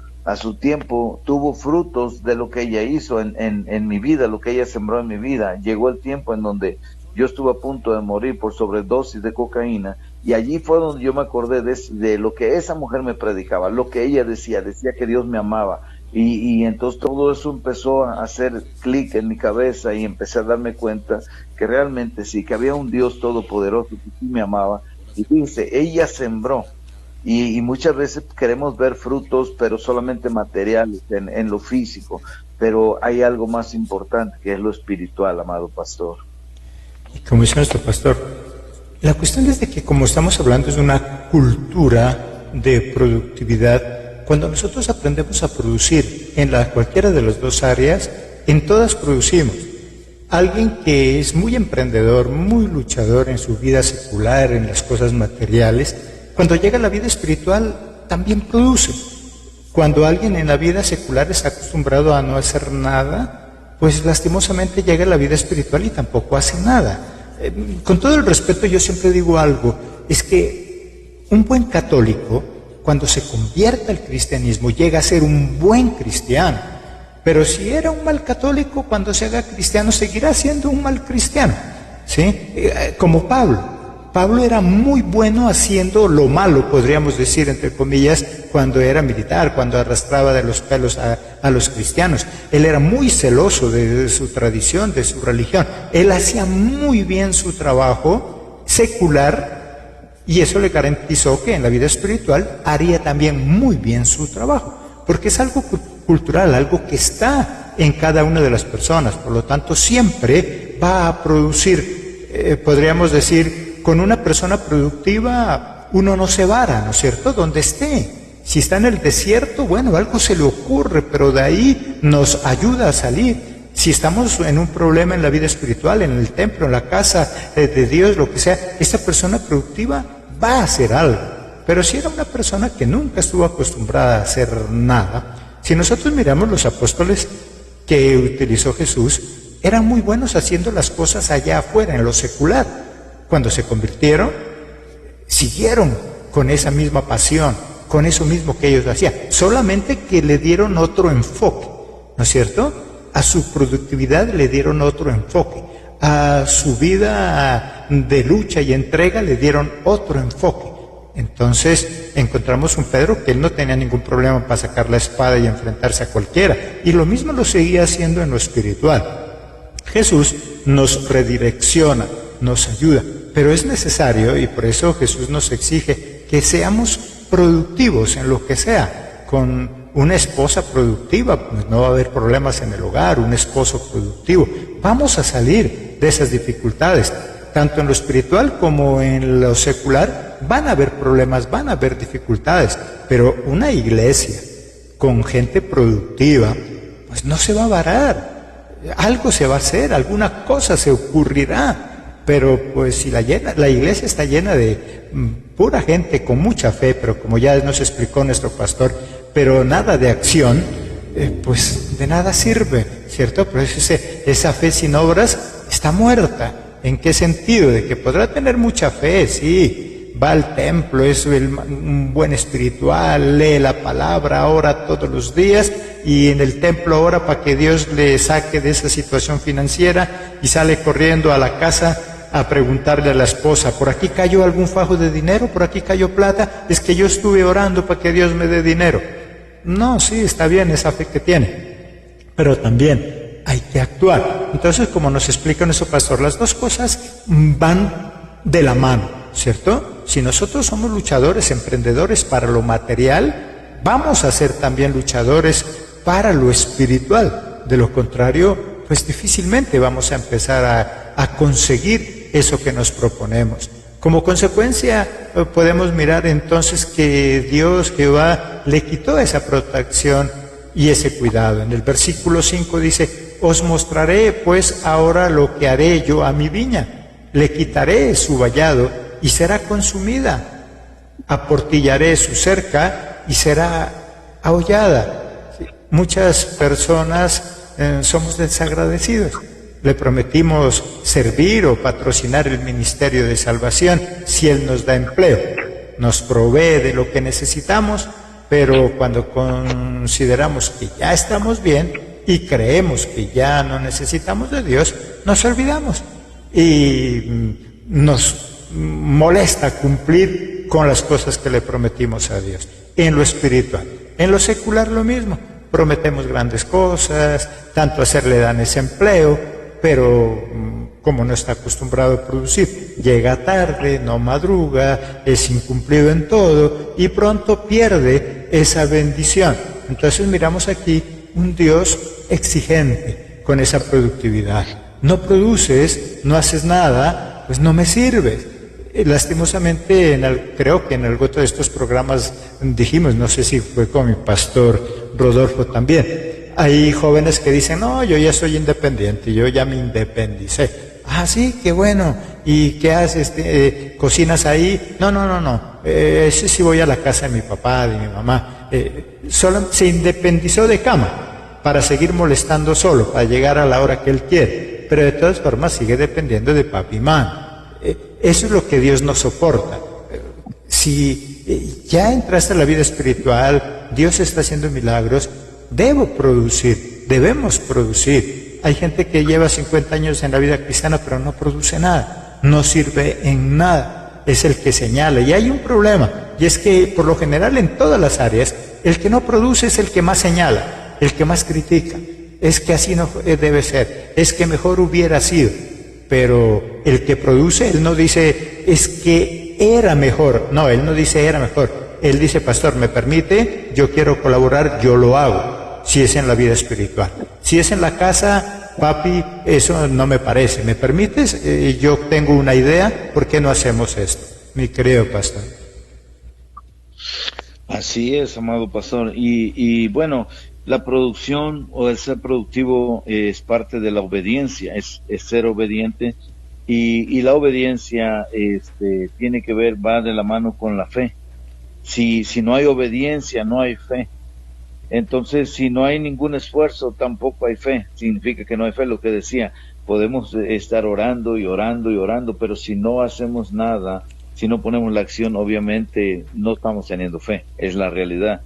tuvo frutos de lo que ella hizo en mi vida, lo que ella sembró en mi vida. Llegó el tiempo en donde yo estuve a punto de morir por sobredosis de cocaína, y allí fue donde yo me acordé de lo que esa mujer me predicaba, lo que ella decía que Dios me amaba. Y entonces todo eso empezó a hacer clic en mi cabeza, y empecé a darme cuenta que realmente sí, que había un Dios todopoderoso que sí me amaba. Y fíjense, ella sembró, y muchas veces queremos ver frutos, pero solamente materiales, en lo físico, pero hay algo más importante, que es lo espiritual, amado pastor. Y como dice nuestro pastor, la cuestión es de que, como estamos hablando, es una cultura de productividad. Cuando nosotros aprendemos a producir en cualquiera de las dos áreas, en todas producimos. Alguien que es muy emprendedor, muy luchador en su vida secular, en las cosas materiales, cuando llega a la vida espiritual también produce. Cuando alguien en la vida secular está acostumbrado a no hacer nada, pues lastimosamente llega a la vida espiritual y tampoco hace nada. Con todo el respeto, yo siempre digo algo, es que un buen católico, cuando se convierta al cristianismo, llega a ser un buen cristiano. Pero si era un mal católico, cuando se haga cristiano, seguirá siendo un mal cristiano, ¿sí? Como Pablo. Pablo era muy bueno haciendo lo malo, podríamos decir, entre comillas, cuando era militar, cuando arrastraba de los pelos a los cristianos. Él era muy celoso de su tradición, de su religión. Él hacía muy bien su trabajo secular, y eso le garantizó que en la vida espiritual haría también muy bien su trabajo, porque es algo cultural, algo que está en cada una de las personas. Por lo tanto, siempre va a producir, podríamos decir, con una persona productiva uno no se vara, ¿no es cierto?, donde esté. Si está en el desierto, bueno, algo se le ocurre, pero de ahí nos ayuda a salir. Si estamos en un problema en la vida espiritual, en el templo, en la casa de Dios, lo que sea, esta persona productiva va a hacer algo. Pero si era una persona que nunca estuvo acostumbrada a hacer nada, si nosotros miramos los apóstoles que utilizó Jesús, eran muy buenos haciendo las cosas allá afuera, en lo secular. Cuando se convirtieron, siguieron con esa misma pasión, con eso mismo que ellos hacían, solamente que le dieron otro enfoque, ¿no es cierto? A su productividad le dieron otro enfoque, a su vida de lucha y entrega le dieron otro enfoque. Entonces encontramos un Pedro que él no tenía ningún problema para sacar la espada y enfrentarse a cualquiera, y lo mismo lo seguía haciendo en lo espiritual. Jesús nos redirecciona, nos ayuda, pero es necesario, y por eso Jesús nos exige que seamos productivos en lo que sea. Con una esposa productiva, pues no va a haber problemas en el hogar. Un esposo productivo, vamos a salir de esas dificultades, tanto en lo espiritual como en lo secular. Van a haber problemas, van a haber dificultades, pero una iglesia con gente productiva, pues no se va a varar. Algo se va a hacer, alguna cosa se ocurrirá. Pero pues si la iglesia está llena de pura gente con mucha fe, pero como ya nos explicó nuestro pastor, pero nada de acción, pues de nada sirve, ¿cierto? Pero esa fe sin obras está muerta. ¿En qué sentido? De que podrá tener mucha fe, sí, va al templo, es un buen espiritual, lee la palabra, ora todos los días, y en el templo ora para que Dios le saque de esa situación financiera, y sale corriendo a la casa a preguntarle a la esposa, ¿por aquí cayó algún fajo de dinero? ¿Por aquí cayó plata? Es que yo estuve orando para que Dios me dé dinero. No, sí, está bien esa fe que tiene, pero también hay que actuar. Entonces, como nos explica nuestro pastor, las dos cosas van de la mano, ¿cierto? Si nosotros somos luchadores, emprendedores para lo material, vamos a ser también luchadores para lo espiritual. De lo contrario, pues difícilmente vamos a empezar a conseguir eso que nos proponemos. Como consecuencia, podemos mirar entonces que Dios, Jehová, le quitó esa protección y ese cuidado. En el versículo 5 dice, os mostraré pues ahora lo que haré yo a mi viña. Le quitaré su vallado y será consumida. Aportillaré su cerca y será ahollada. Muchas personas somos desagradecidos. le prometimos servir o patrocinar el ministerio de salvación si Él nos da empleo, nos provee de lo que necesitamos, pero cuando consideramos que ya estamos bien y creemos que ya no necesitamos de Dios, nos olvidamos y nos molesta cumplir con las cosas que le prometimos a Dios. En lo espiritual, en lo secular lo mismo, prometemos grandes cosas, tanto hacerle dan ese empleo, pero como no está acostumbrado a producir, llega tarde, no madruga, es incumplido en todo y pronto pierde esa bendición. Entonces miramos aquí un Dios exigente con esa productividad. No produces, no haces nada, pues no me sirves. Lastimosamente, creo que en algo de estos programas dijimos, no sé si fue con mi pastor Rodolfo también, hay jóvenes que dicen, no, yo ya soy independiente, yo ya me independicé. Ah, sí, qué bueno. ¿Y qué haces? ¿Cocinas ahí? No. Ese sí voy a la casa de mi papá, de mi mamá. Solo se independizó de cama para seguir molestando solo, para llegar a la hora que él quiere. Pero de todas formas sigue dependiendo de papi y mamá. Eso es lo que Dios no soporta. Si ya entraste a la vida espiritual, Dios está haciendo milagros, debemos producir. Hay gente que lleva 50 años en la vida cristiana pero no produce nada, no sirve en nada, es el que señala. Y hay un problema, y es que por lo general en todas las áreas, el que no produce es el que más señala, el que más critica. Es que así no debe ser, es que mejor hubiera sido. Pero el que produce, él no dice, es que era mejor. No, él no dice era mejor. Él dice, pastor, ¿me permite? Yo quiero colaborar, yo lo hago. Si es en la vida espiritual. Si es en la casa, papi, eso no me parece. ¿Me permites? Yo tengo una idea, ¿por qué no hacemos esto? Mi querido pastor. Así es, amado pastor. Y bueno, la producción o el ser productivo es parte de la obediencia, es ser obediente y la obediencia tiene que ver, va de la mano con la fe. Si no hay obediencia, no hay fe. Entonces, si no hay ningún esfuerzo, tampoco hay fe. Significa que no hay fe, lo que decía. Podemos estar orando y orando y orando, pero si no hacemos nada, si no ponemos la acción, obviamente no estamos teniendo fe. Es la realidad.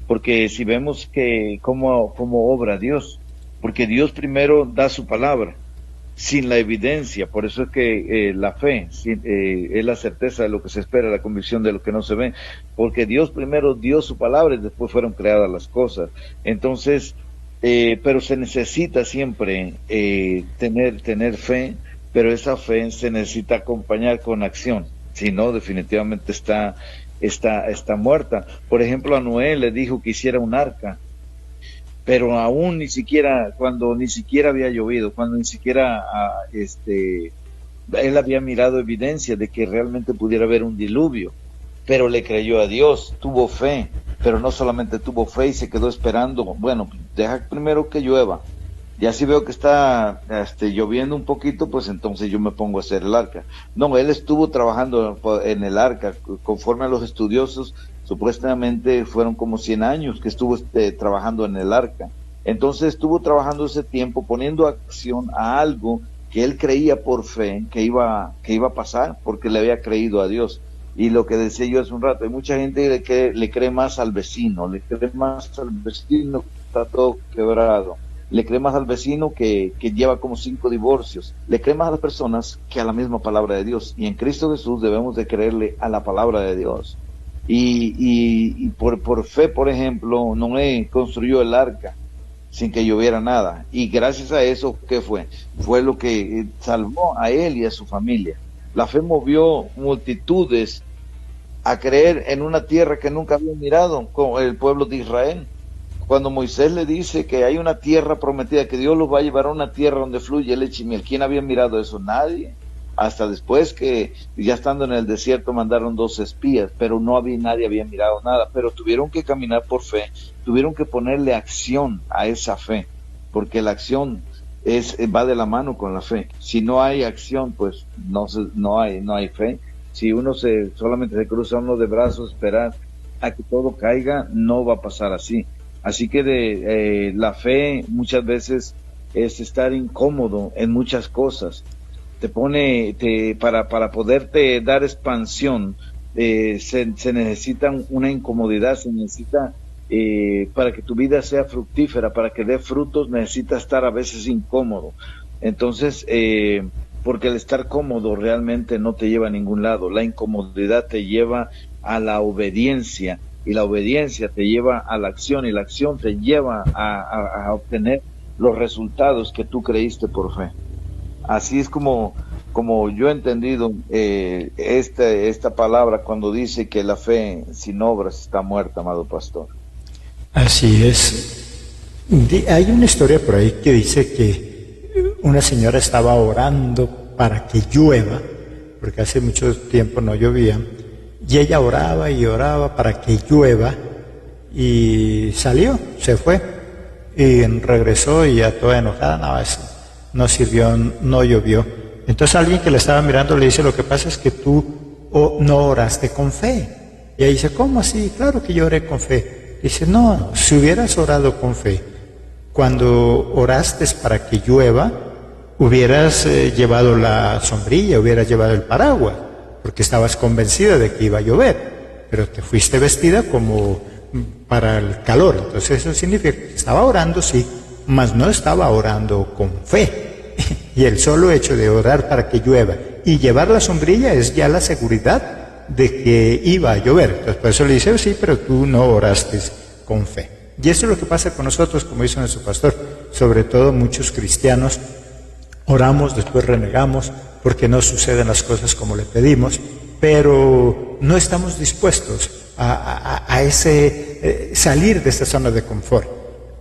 Porque si vemos que cómo obra Dios, porque Dios primero da su palabra, sin la evidencia, por eso es que la fe es la certeza de lo que se espera, la convicción de lo que no se ve, porque Dios primero dio su palabra y después fueron creadas las cosas. Entonces, pero se necesita siempre tener fe, pero esa fe se necesita acompañar con acción, si no definitivamente está muerta. Por ejemplo, a Noé le dijo que hiciera un arca, pero aún cuando ni siquiera había llovido, cuando ni siquiera él había mirado evidencia de que realmente pudiera haber un diluvio, pero le creyó a Dios, tuvo fe, pero no solamente tuvo fe y se quedó esperando, bueno, deja primero que llueva, ya si veo que está lloviendo un poquito, pues entonces yo me pongo a hacer el arca. No, él estuvo trabajando en el arca, conforme a los estudiosos, supuestamente fueron como 100 años que estuvo trabajando en el arca. Entonces estuvo trabajando ese tiempo, poniendo acción a algo que él creía por fe que iba a pasar, porque le había creído a Dios. Y lo que decía yo hace un rato, hay mucha gente que le cree más al vecino, que está todo quebrado. Le cree más al vecino que lleva como 5 divorcios. Le cree más a las personas que a la misma palabra de Dios. Y en Cristo Jesús debemos de creerle a la palabra de Dios. Y por fe, por ejemplo, Noé construyó el arca sin que lloviera nada. Y gracias a eso, ¿qué fue? Fue lo que salvó a él y a su familia. La fe movió multitudes a creer en una tierra que nunca habían mirado, como el pueblo de Israel. Cuando Moisés le dice que hay una tierra prometida, que Dios los va a llevar a una tierra donde fluye leche y miel, ¿quién había mirado eso? Nadie. Hasta después que, ya estando en el desierto, mandaron 2 espías, pero nadie había mirado nada. Pero tuvieron que caminar por fe, tuvieron que ponerle acción a esa fe, porque la acción va de la mano con la fe. Si no hay acción, pues no hay fe. Si uno solamente se cruza uno de brazos, esperar a que todo caiga, no va a pasar así. Así que la fe muchas veces es estar incómodo en muchas cosas. Para poderte dar expansión, se necesita una incomodidad, se necesita, para que tu vida sea fructífera, para que dé frutos, necesitas estar a veces incómodo. Entonces, porque el estar cómodo realmente no te lleva a ningún lado. La incomodidad te lleva a la obediencia, y la obediencia te lleva a la acción, y la acción te lleva a obtener los resultados que tú creíste por fe. Así es como yo he entendido esta palabra cuando dice que la fe sin obras está muerta, amado pastor. Así es. Hay una historia por ahí que dice que una señora estaba orando para que llueva, porque hace mucho tiempo no llovía, y ella oraba y oraba para que llueva, y salió, se fue, y regresó y ya toda enojada, no sirvió, no llovió. Entonces alguien que la estaba mirando le dice: lo que pasa es que tú no oraste con fe. Y ella dice: ¿cómo así? Claro que yo oré con fe. Dice: no, si hubieras orado con fe, cuando oraste para que llueva, hubieras llevado la sombrilla, hubieras llevado el paraguas, porque estabas convencida de que iba a llover, pero te fuiste vestida como para el calor. Entonces eso significa que estaba orando, sí, mas no estaba orando con fe. Y el solo hecho de orar para que llueva y llevar la sombrilla es ya la seguridad de que iba a llover. Entonces por eso le dice: sí, pero tú no oraste con fe. Y eso es lo que pasa con nosotros, como dice nuestro pastor. Sobre todo muchos cristianos oramos, después renegamos porque no suceden las cosas como le pedimos, pero no estamos dispuestos a salir de esa zona de confort.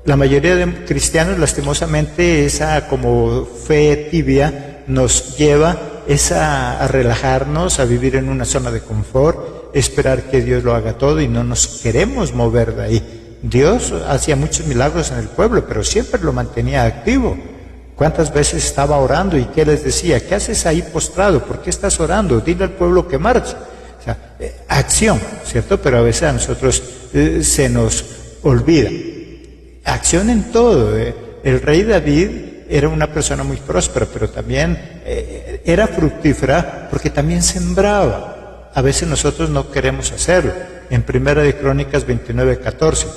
La mayoría de cristianos, lastimosamente, esa como fe tibia nos lleva a relajarnos, a vivir en una zona de confort, esperar que Dios lo haga todo, y no nos queremos mover de ahí. Dios hacía muchos milagros en el pueblo, pero siempre lo mantenía activo. ¿Cuántas veces estaba orando y qué les decía? ¿Qué haces ahí postrado? ¿Por qué estás orando? Dile al pueblo que marche. O sea, acción, ¿cierto? Pero a veces a nosotros se nos olvida. Acción en todo. El rey David era una persona muy próspera, pero también era fructífera porque también sembraba. A veces nosotros no queremos hacerlo. En Primera de Crónicas 29:14.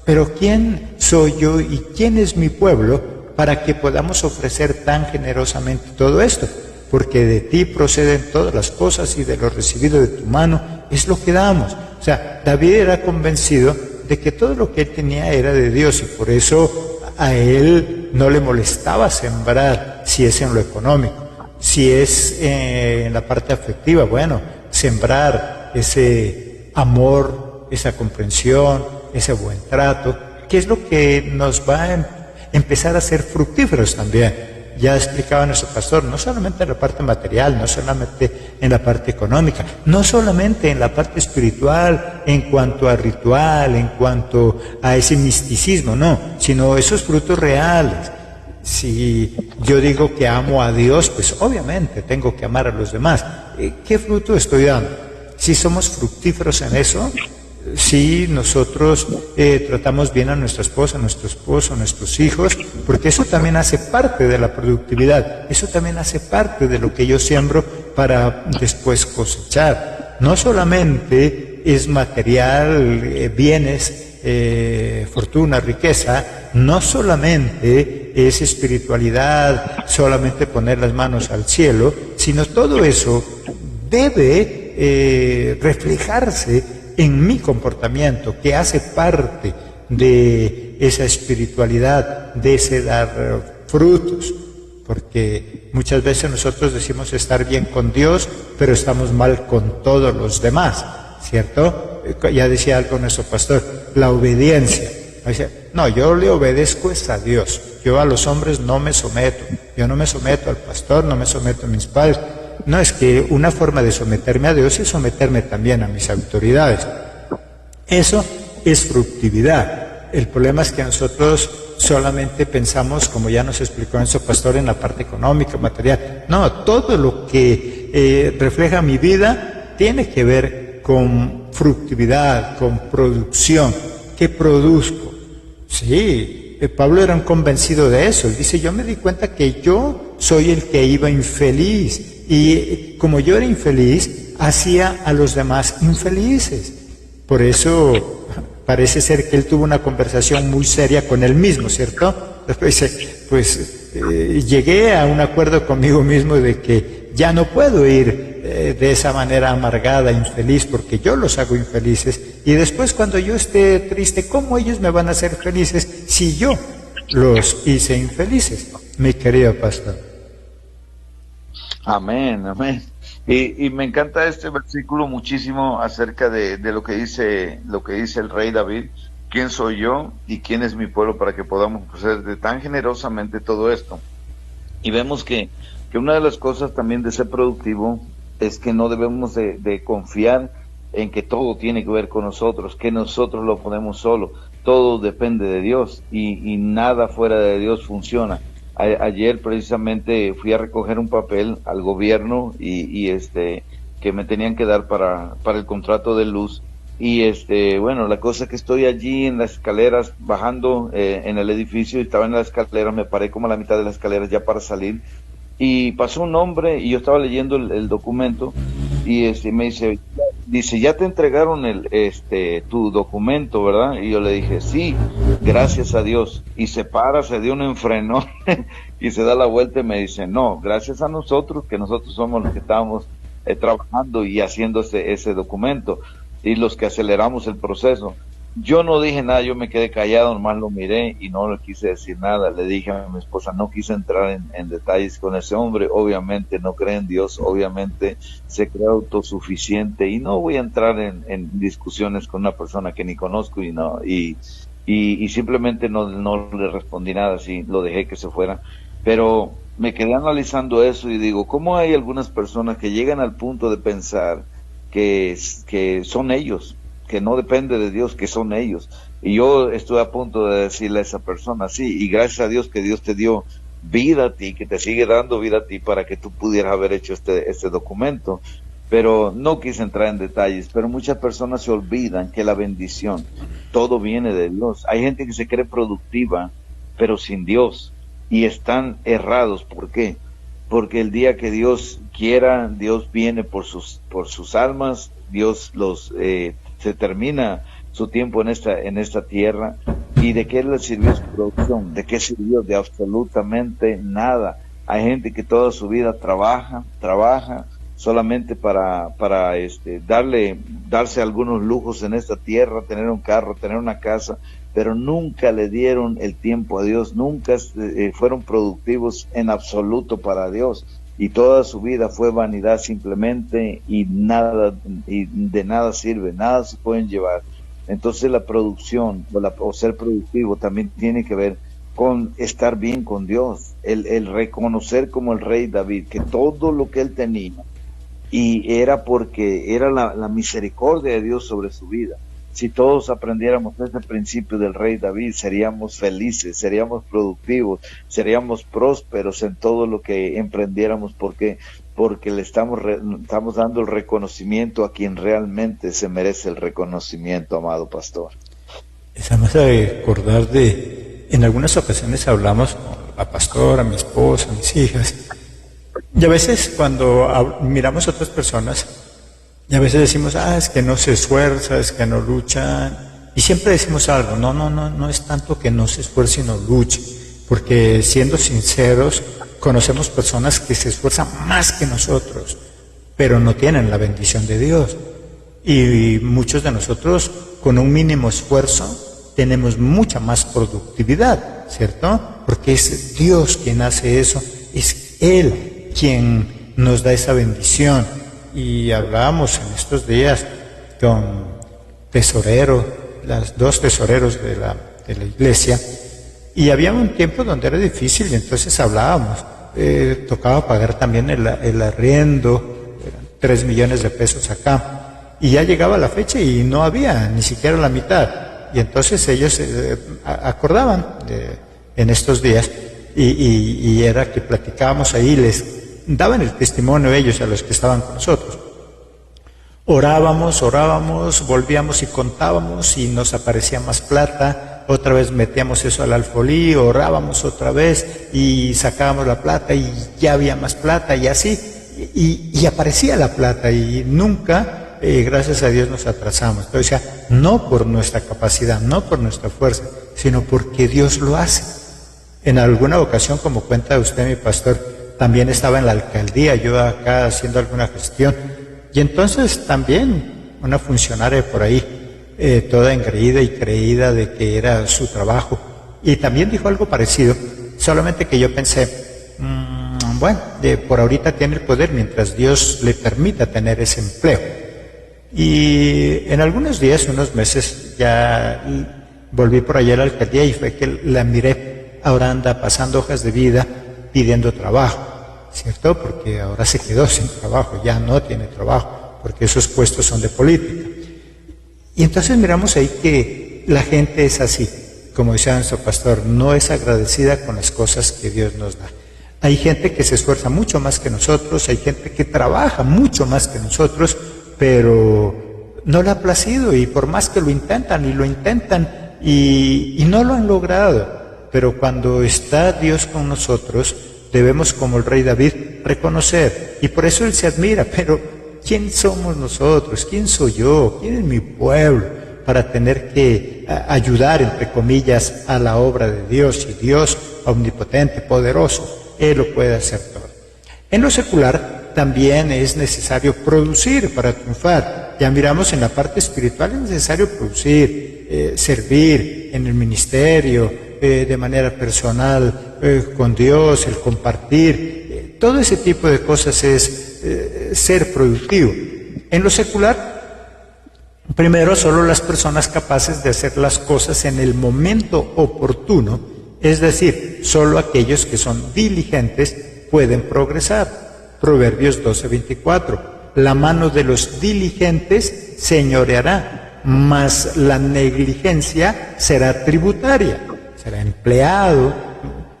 Pero ¿quién soy yo y quién es mi pueblo para que podamos ofrecer tan generosamente todo esto? Porque de ti proceden todas las cosas, y de lo recibido de tu mano es lo que damos. O sea, David era convencido de que todo lo que él tenía era de Dios, y por eso a él no le molestaba sembrar, si es en lo económico, si es en la parte afectiva, bueno, sembrar ese amor, esa comprensión, ese buen trato, que es lo que nos va a empezar a ser fructíferos también. Ya explicaba nuestro pastor, no solamente en la parte material, no solamente en la parte económica, no solamente en la parte espiritual, en cuanto a ritual, en cuanto a ese misticismo, no, sino esos frutos reales. Si yo digo que amo a Dios, pues obviamente tengo que amar a los demás. ¿Qué fruto estoy dando? Si somos fructíferos en eso, si nosotros tratamos bien a nuestra esposa, a nuestro esposo, a nuestros hijos, porque eso también hace parte de la productividad, eso también hace parte de lo que yo siembro para después cosechar. No solamente es material, bienes, fortuna, riqueza, no solamente es espiritualidad, solamente poner las manos al cielo, sino todo eso debe reflejarse en mi comportamiento, que hace parte de esa espiritualidad, de ese dar frutos, porque muchas veces nosotros decimos estar bien con Dios, pero estamos mal con todos los demás, ¿cierto? Ya decía algo nuestro pastor, la obediencia. No, yo le obedezco a Dios, yo a los hombres no me someto, yo no me someto al pastor, no me someto a mis padres. No, es que una forma de someterme a Dios es someterme también a mis autoridades. Eso es fructividad. El problema es que nosotros solamente pensamos, como ya nos explicó nuestro pastor, en la parte económica, material. No, todo lo que refleja mi vida tiene que ver con fructividad, con producción. ¿Qué produzco? Sí, Pablo era un convencido de eso. Él dice, yo me di cuenta que yo soy el que iba infeliz. Y como yo era infeliz, hacía a los demás infelices. Por eso parece ser que él tuvo una conversación muy seria con él mismo, ¿cierto? Después dice, pues llegué a un acuerdo conmigo mismo de que ya no puedo ir de esa manera amargada, infeliz, porque yo los hago infelices. Y después cuando yo esté triste, ¿cómo ellos me van a hacer felices si yo los hice infelices? Mi querido pastor. Amén, amén. Y me encanta este versículo muchísimo acerca de lo que dice el rey David. ¿Quién soy yo y quién es mi pueblo para que podamos hacer de tan generosamente todo esto? Y vemos que una de las cosas también de ser productivo es que no debemos de confiar en que todo tiene que ver con nosotros, que nosotros lo podemos solo. Todo depende de Dios y nada fuera de Dios funciona. Ayer precisamente fui a recoger un papel al gobierno y que me tenían que dar para el contrato de luz. Y bueno, la cosa es que estoy allí en las escaleras bajando en el edificio, y estaba en las escaleras, me paré como a la mitad de las escaleras ya para salir, y pasó un hombre y yo estaba leyendo el documento y me dice, ya te entregaron tu documento, ¿verdad? Y yo le dije, sí, gracias a Dios. Y se para, se dio un enfrenón y se da la vuelta y me dice, no, gracias a nosotros, que nosotros somos los que estábamos trabajando y haciendo ese documento y los que aceleramos el proceso. Yo no dije nada, yo me quedé callado, nomás lo miré y no le quise decir nada. Le dije a mi esposa, no quise entrar en detalles con ese hombre, obviamente no cree en Dios, obviamente se cree autosuficiente y no voy a entrar en discusiones con una persona que ni conozco y simplemente no le respondí nada, así lo dejé que se fuera. Pero me quedé analizando eso y digo, ¿cómo hay algunas personas que llegan al punto de pensar que son ellos, que no depende de Dios, que son ellos? Y yo estoy a punto de decirle a esa persona, sí, y gracias a Dios que Dios te dio vida a ti, que te sigue dando vida a ti para que tú pudieras haber hecho este documento. Pero no quise entrar en detalles, pero muchas personas se olvidan que la bendición, todo viene de Dios. Hay gente que se cree productiva, pero sin Dios, y están errados. ¿Por qué? Porque el día que Dios quiera, Dios viene por sus almas, Dios se termina su tiempo en esta tierra. ¿Y de qué le sirvió su producción? ¿De qué sirvió? De absolutamente nada. Hay gente que toda su vida trabaja solamente para darse algunos lujos en esta tierra, tener un carro, tener una casa, pero nunca le dieron el tiempo a Dios, nunca fueron productivos en absoluto para Dios, y toda su vida fue vanidad simplemente, y de nada sirve, nada se pueden llevar. Entonces la producción o ser productivo también tiene que ver con estar bien con Dios, el reconocer como el rey David que todo lo que él tenía y era porque era la misericordia de Dios sobre su vida. Si todos aprendiéramos ese principio del rey David, seríamos felices, seríamos productivos, seríamos prósperos en todo lo que emprendiéramos, porque le estamos dando el reconocimiento a quien realmente se merece el reconocimiento, amado pastor. Esa me hace acordar en algunas ocasiones hablamos con la pastora, mi esposa, mis hijas, y a veces cuando miramos a otras personas, y a veces decimos, es que no se esfuerza, es que no lucha, y siempre decimos algo, no es tanto que no se esfuerce y no luche, porque siendo sinceros, conocemos personas que se esfuerzan más que nosotros, pero no tienen la bendición de Dios, y muchos de nosotros con un mínimo esfuerzo tenemos mucha más productividad, ¿cierto? Porque es Dios quien hace eso, es Él quien nos da esa bendición. Y hablábamos en estos días con los dos tesoreros de la iglesia, y había un tiempo donde era difícil y entonces hablábamos, tocaba pagar también el arriendo, eran 3 millones de pesos acá, y ya llegaba la fecha y no había ni siquiera la mitad, y entonces ellos acordaban en estos días y era que platicábamos ahí, les daban el testimonio ellos a los que estaban con nosotros. Orábamos, volvíamos y contábamos y nos aparecía más plata, otra vez metíamos eso al alfolí, orábamos otra vez y sacábamos la plata y ya había más plata y así, y aparecía la plata y nunca, gracias a Dios, nos atrasamos. Pero, o sea, no por nuestra capacidad, no por nuestra fuerza, sino porque Dios lo hace. En alguna ocasión, como cuenta usted, mi pastor, también estaba en la alcaldía, yo acá haciendo alguna gestión, y entonces también una funcionaria por ahí, toda engreída y creída de que era su trabajo, y también dijo algo parecido, solamente que yo pensé, bueno, por ahorita tiene el poder mientras Dios le permita tener ese empleo. Y en algunos días, unos meses, ya volví por allá a la alcaldía y fue que la miré, ahora anda pasando hojas de vida pidiendo trabajo, ¿cierto? Porque ahora se quedó sin trabajo, ya no tiene trabajo, porque esos puestos son de política. Y entonces miramos ahí que la gente es así, como decía nuestro pastor, no es agradecida con las cosas que Dios nos da. Hay gente que se esfuerza mucho más que nosotros, hay gente que trabaja mucho más que nosotros, pero no le ha placido, y por más que lo intentan y no lo han logrado. Pero cuando está Dios con nosotros, debemos, como el rey David, reconocer, y por eso él se admira, pero ¿quién somos nosotros? ¿Quién soy yo? ¿Quién es mi pueblo para tener que ayudar, entre comillas, a la obra de Dios? Y Dios, omnipotente, poderoso, Él lo puede hacer todo. En lo secular también es necesario producir para triunfar. Ya miramos en la parte espiritual, es necesario producir, servir en el ministerio, de manera personal, con Dios, el compartir, todo ese tipo de cosas es ser productivo. En lo secular, primero, solo las personas capaces de hacer las cosas en el momento oportuno, es decir, solo aquellos que son diligentes pueden progresar. Proverbios 12:24. La mano de los diligentes señoreará, mas la negligencia será tributaria, será empleado,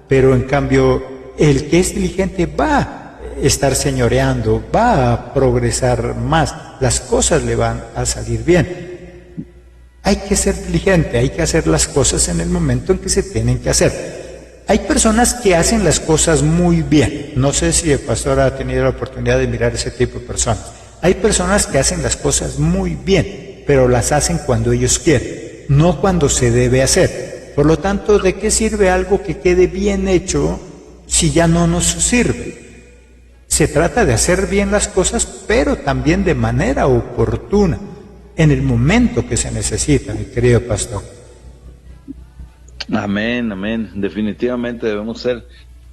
pero en cambio el que es diligente va a estar señoreando, va a progresar más, las cosas le van a salir bien. Hay que ser diligente, hay que hacer las cosas en el momento en que se tienen que hacer. Hay personas que hacen las cosas muy bien. No sé si el pastor ha tenido la oportunidad de mirar ese tipo de personas. Hay personas que hacen las cosas muy bien, pero las hacen cuando ellos quieren, no cuando se debe hacer. Por lo tanto, ¿de qué sirve algo que quede bien hecho si ya no nos sirve? Se trata de hacer bien las cosas, pero también de manera oportuna, en el momento que se necesita, mi querido pastor. Amén, amén. Definitivamente debemos ser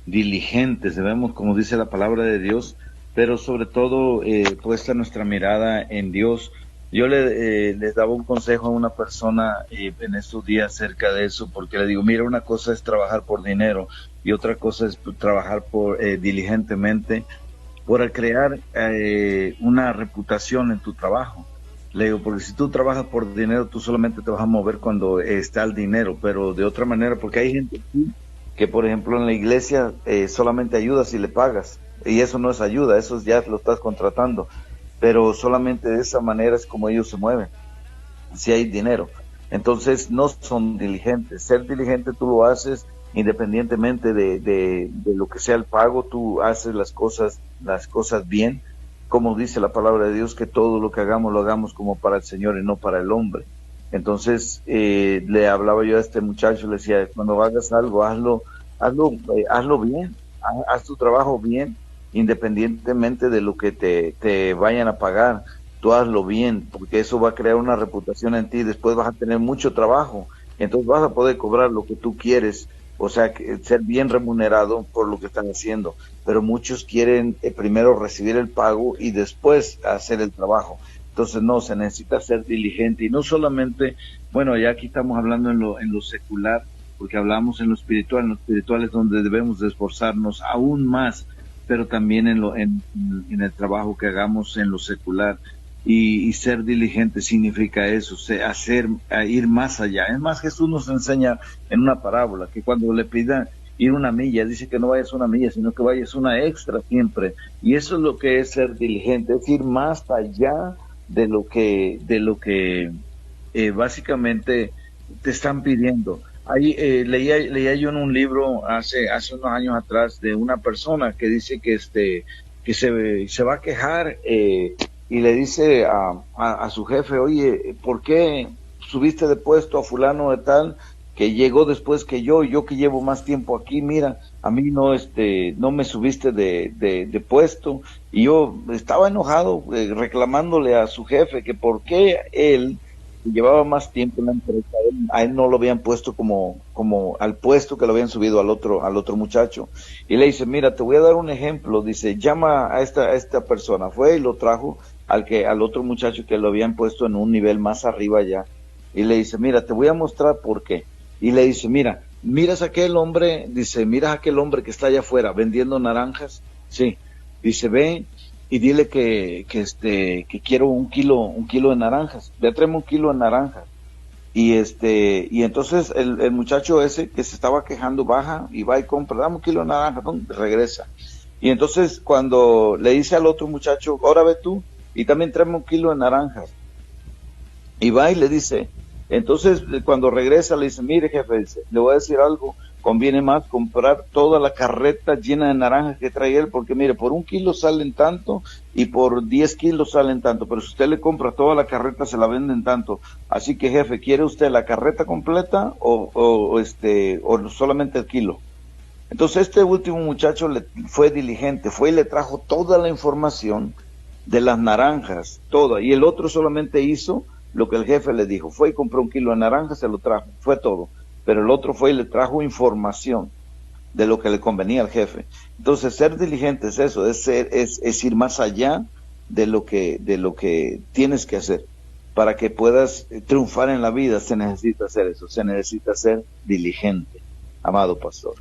diligentes, debemos, como dice la palabra de Dios, pero sobre todo puesta nuestra mirada en Dios. Yo les daba un consejo a una persona en estos días acerca de eso, porque le digo, mira, una cosa es trabajar por dinero y otra cosa es trabajar diligentemente por crear una reputación en tu trabajo. Le digo, porque si tú trabajas por dinero, tú solamente te vas a mover cuando está el dinero, pero de otra manera, porque hay gente aquí que, por ejemplo, en la iglesia solamente ayuda si le pagas, y eso no es ayuda, eso ya lo estás contratando, pero solamente de esa manera es como ellos se mueven, si hay dinero. Entonces no son diligentes. Ser diligente tú lo haces independientemente de lo que sea el pago, tú haces las cosas bien, como dice la palabra de Dios, que todo lo que hagamos lo hagamos como para el Señor y no para el hombre. Entonces le hablaba yo a este muchacho, le decía, cuando hagas algo, hazlo bien, haz tu trabajo bien, independientemente de lo que te vayan a pagar, tú hazlo bien, porque eso va a crear una reputación en ti, después vas a tener mucho trabajo, entonces vas a poder cobrar lo que tú quieres, o sea, ser bien remunerado por lo que están haciendo, pero muchos quieren primero recibir el pago y después hacer el trabajo. Entonces no, se necesita ser diligente, y no solamente, bueno, ya aquí estamos hablando en lo secular, porque hablamos en lo espiritual es donde debemos de esforzarnos aún más, pero también en el trabajo que hagamos en lo secular. Y ser diligente significa eso, ir más allá. Es más, Jesús nos enseña en una parábola que cuando le pidan ir una milla, dice que no vayas una milla, sino que vayas una extra siempre. Y eso es lo que es ser diligente, es ir más allá de lo que básicamente te están pidiendo. Ahí leía yo en un libro hace unos años atrás de una persona que dice que se va a quejar y le dice a su jefe, oye, ¿por qué subiste de puesto a fulano de tal que llegó después que yo que llevo más tiempo aquí? Mira, a mí no me subiste de puesto. Y yo estaba enojado reclamándole a su jefe que por qué él llevaba más tiempo en la empresa, a él no lo habían puesto como al puesto que lo habían subido al otro muchacho. Y le dice, mira, te voy a dar un ejemplo. Dice, llama a esta persona. Fue y lo trajo al otro muchacho que lo habían puesto en un nivel más arriba ya. Y le dice, mira, te voy a mostrar por qué. Y le dice, miras a aquel hombre, dice, miras a aquel hombre que está allá afuera vendiendo naranjas. Sí. Dice, ve y dile que quiero un kilo de naranjas. Ve, tráeme un kilo de naranjas. Y entonces el muchacho ese que se estaba quejando baja y va y compra, dame un kilo de naranjas, regresa. Y entonces cuando le dice al otro muchacho, ahora ve tú y también tráeme un kilo de naranjas. Y va y le dice, entonces cuando regresa le dice, mire jefe, dice, le voy a decir algo, conviene más comprar toda la carreta llena de naranjas que trae él, porque mire, por 1 kilo salen tanto y por 10 kilos salen tanto, pero si usted le compra toda la carreta se la venden tanto. Así que jefe, ¿quiere usted la carreta completa o solamente el kilo? Entonces este último muchacho fue diligente, fue y le trajo toda la información de las naranjas, toda, y el otro solamente hizo lo que el jefe le dijo, fue y compró 1 kilo de naranjas, se lo trajo, fue todo. Pero el otro fue y le trajo información de lo que le convenía al jefe. Entonces, ser diligente es eso, es ir más allá de lo que tienes que hacer. Para que puedas triunfar en la vida, se necesita hacer eso, se necesita ser diligente, amado pastor.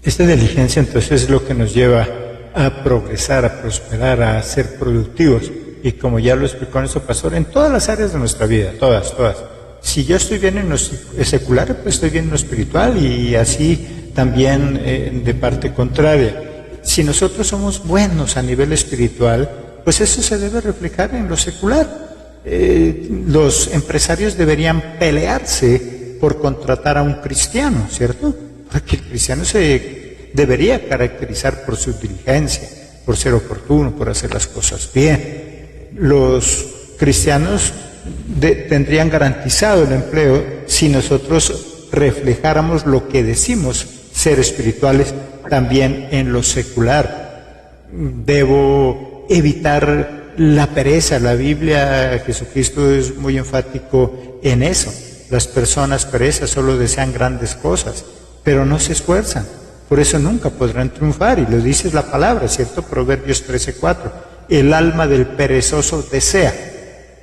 Esta diligencia entonces es lo que nos lleva a progresar, a prosperar, a ser productivos. Y como ya lo explicó nuestro pastor, en todas las áreas de nuestra vida, todas. Si yo estoy bien en lo secular, pues estoy bien en lo espiritual y así también de parte contraria. Si nosotros somos buenos a nivel espiritual, pues eso se debe reflejar en lo secular. Los empresarios deberían pelearse por contratar a un cristiano, ¿cierto? Porque el cristiano se debería caracterizar por su diligencia, por ser oportuno, por hacer las cosas bien. Los cristianos tendrían garantizado el empleo si nosotros reflejáramos lo que decimos ser espirituales también en lo secular. Debo evitar la pereza. La Biblia, Jesucristo es muy enfático en eso. Las personas perezas solo desean grandes cosas, pero no se esfuerzan. Por eso nunca podrán triunfar, y lo dice la palabra, ¿cierto? Proverbios 13:4. El alma del perezoso desea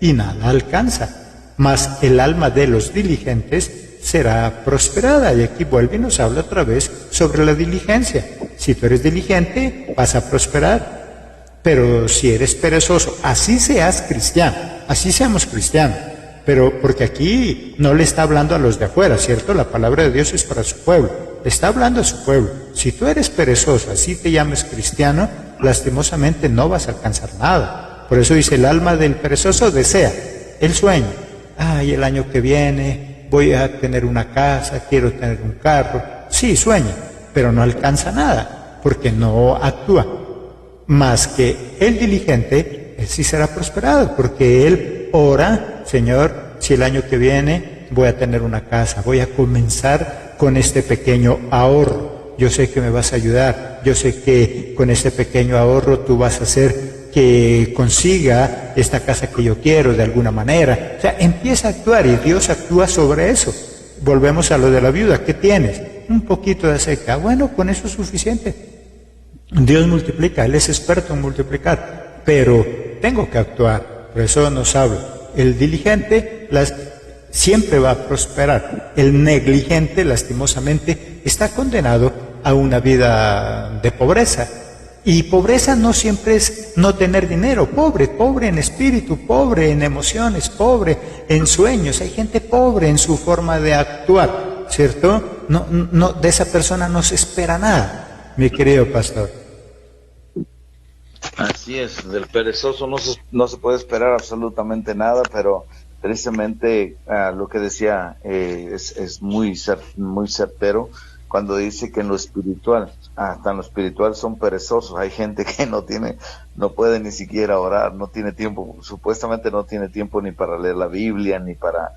y nada alcanza, mas el alma de los diligentes será prosperada. Y aquí vuelve y nos habla otra vez sobre la diligencia. Si tú eres diligente, vas a prosperar. Pero si eres perezoso, así seas cristiano, así seamos cristianos, pero porque aquí no le está hablando a los de afuera, ¿cierto? La palabra de Dios es para su pueblo, le está hablando a su pueblo. Si tú eres perezoso, así te llames cristiano, lastimosamente no vas a alcanzar nada. Por eso dice, el alma del perezoso desea, el sueño. Ay, el año que viene voy a tener una casa, quiero tener un carro. Sí, sueña, pero no alcanza nada, porque no actúa. Más que el diligente, él sí será prosperado, porque él ora, Señor, si el año que viene voy a tener una casa, voy a comenzar con este pequeño ahorro. Yo sé que me vas a ayudar, yo sé que con este pequeño ahorro tú vas a hacer que consiga esta casa que yo quiero de alguna manera. O sea, empieza a actuar y Dios actúa sobre eso. Volvemos a lo de la viuda. ¿Qué tienes? Un poquito de aceite. Bueno, con eso es suficiente. Dios multiplica, Él es experto en multiplicar, pero tengo que actuar. Por eso nos habla. El diligente siempre va a prosperar. El negligente, lastimosamente, está condenado a una vida de pobreza. Y pobreza no siempre es no tener dinero, pobre en espíritu, pobre en emociones, pobre en sueños. Hay gente pobre en su forma de actuar, ¿cierto? No, de esa persona no se espera nada, mi querido pastor. Así es, del perezoso no se puede esperar absolutamente nada, pero Tristemente, lo que decía es muy certero cuando dice que en lo espiritual, hasta en lo espiritual son perezosos. Hay gente que no puede ni siquiera orar, no tiene tiempo, supuestamente no tiene tiempo ni para leer la Biblia, ni para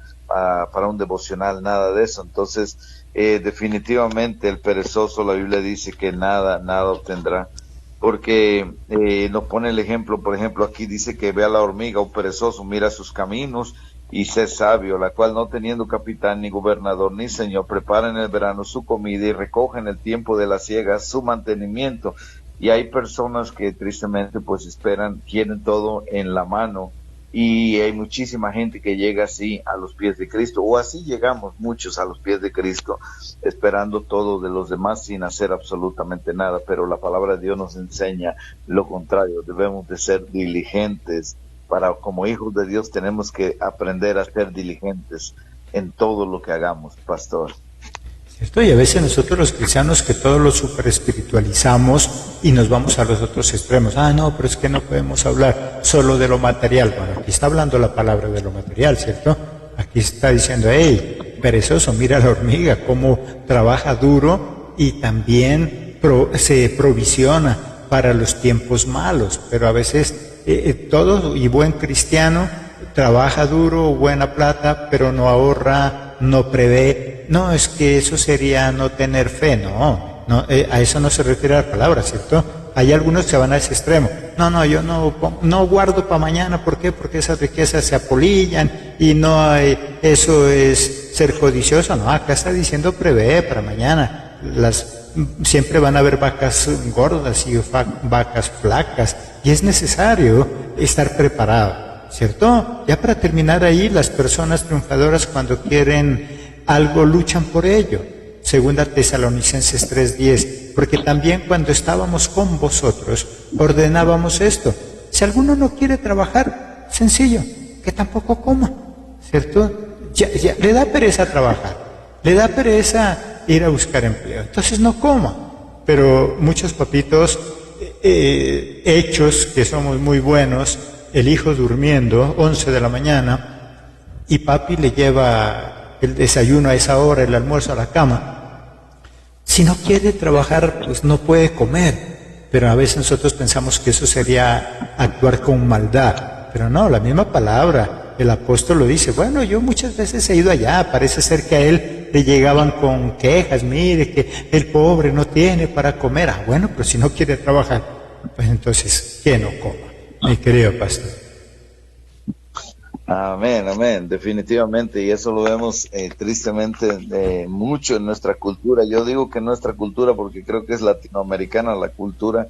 un devocional, nada de eso. Entonces, definitivamente el perezoso, la Biblia dice que nada obtendrá. Porque nos pone el ejemplo, por ejemplo, aquí dice que ve a la hormiga, un perezoso, mira sus caminos y sé sabio, la cual no teniendo capitán, ni gobernador, ni señor, prepara en el verano su comida y recoge en el tiempo de la siega su mantenimiento. Y hay personas que tristemente pues quieren todo en la mano, y hay muchísima gente que llega así a los pies de Cristo, o así llegamos muchos a los pies de Cristo, esperando todo de los demás sin hacer absolutamente nada. Pero la palabra de Dios nos enseña lo contrario. Debemos de ser diligentes. Como hijos de Dios tenemos que aprender a ser diligentes en todo lo que hagamos, pastor. ¿Cierto? Y a veces nosotros los cristianos que todo lo super espiritualizamos y nos vamos a los otros extremos. No, pero es que no podemos hablar solo de lo material. Bueno, aquí está hablando la palabra de lo material, ¿cierto? Aquí está diciendo, hey, perezoso, mira la hormiga, cómo trabaja duro y también se provisiona para los tiempos malos. Pero a veces todo y buen cristiano trabaja duro, buena plata, pero no ahorra, no prevé. No, es que eso sería no tener fe. No, a eso no se refiere la palabra, ¿cierto? Hay algunos que van a ese extremo. Yo no guardo para mañana. ¿Por qué? Porque esas riquezas se apolillan y eso es ser codicioso. No, acá está diciendo prevé para mañana. Siempre van a haber vacas gordas y vacas flacas, y es necesario estar preparado, ¿cierto? Ya para terminar ahí, las personas triunfadoras cuando quieren algo luchan por ello. Segunda Tesalonicenses 3:10, porque también cuando estábamos con vosotros ordenábamos esto: si alguno no quiere trabajar, sencillo, que tampoco coma, ¿cierto? Ya le da pereza trabajar, le da pereza ir a buscar empleo, entonces no coma. Pero muchos papitos hechos que somos muy buenos, el hijo durmiendo 11 de la mañana y papi le lleva el desayuno a esa hora, el almuerzo a la cama. Si no quiere trabajar, pues no puede comer. Pero a veces nosotros pensamos que eso sería actuar con maldad. Pero no, la misma palabra, el apóstol lo dice. Bueno, yo muchas veces he ido allá, parece ser que a él le llegaban con quejas, mire que el pobre no tiene para comer. Bueno, pero si no quiere trabajar, pues entonces, que no coma, mi querido pastor. Amén, definitivamente, y eso lo vemos tristemente mucho en nuestra cultura. Yo digo que nuestra cultura porque creo que es latinoamericana la cultura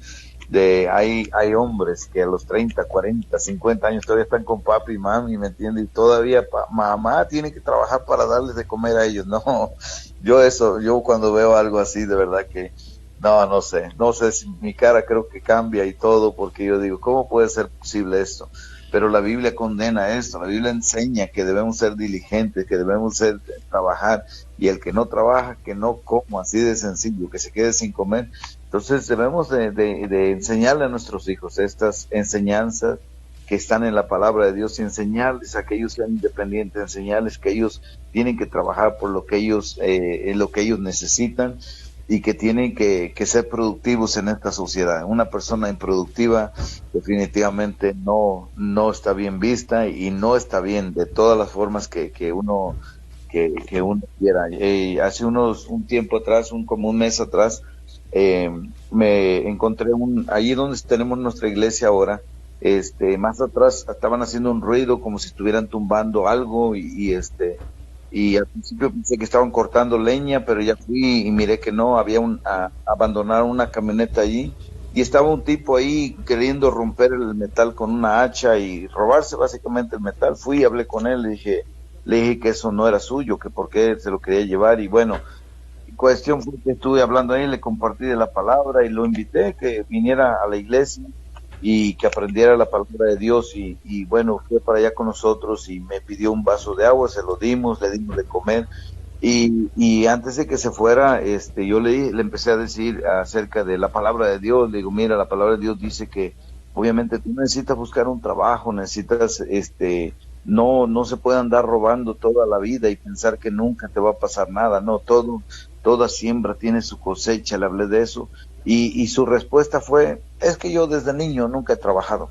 hay hombres que a los 30, 40, 50 años todavía están con papi y mami, ¿me entiendes? Y todavía mamá tiene que trabajar para darles de comer a ellos. No, yo cuando veo algo así, de verdad que no sé si mi cara creo que cambia y todo, porque yo digo, ¿cómo puede ser posible esto? Pero la Biblia condena esto, la Biblia enseña que debemos ser diligentes, que debemos trabajar, y el que no trabaja, que no coma, así de sencillo, que se quede sin comer. Entonces debemos de enseñarle a nuestros hijos estas enseñanzas que están en la palabra de Dios, y enseñarles a que ellos sean independientes, enseñarles que ellos tienen que trabajar por lo que ellos necesitan, y que tienen que ser productivos en esta sociedad. Una persona improductiva definitivamente no está bien vista, y no está bien de todas las formas que uno quiera. Hace un tiempo atrás, como un mes atrás, me encontré allí donde tenemos nuestra iglesia ahora, más atrás estaban haciendo un ruido como si estuvieran tumbando algo, y al principio pensé que estaban cortando leña, pero ya fui y miré que no, abandonaron una camioneta allí, y estaba un tipo ahí queriendo romper el metal con una hacha y robarse básicamente el metal. Fui y hablé con él, le dije que eso no era suyo, que por qué se lo quería llevar. Y bueno, cuestión fue que estuve hablando ahí, le compartí de la palabra y lo invité que viniera a la iglesia y que aprendiera la palabra de Dios, y bueno, fue para allá con nosotros y me pidió un vaso de agua, se lo dimos, le dimos de comer, y antes de que se fuera, yo le empecé a decir acerca de la palabra de Dios. Le digo, mira, la palabra de Dios dice que obviamente tú necesitas buscar un trabajo, necesitas no se puede andar robando toda la vida y pensar que nunca te va a pasar nada. No, toda siembra tiene su cosecha. Le hablé de eso y su respuesta fue: es que yo desde niño nunca he trabajado.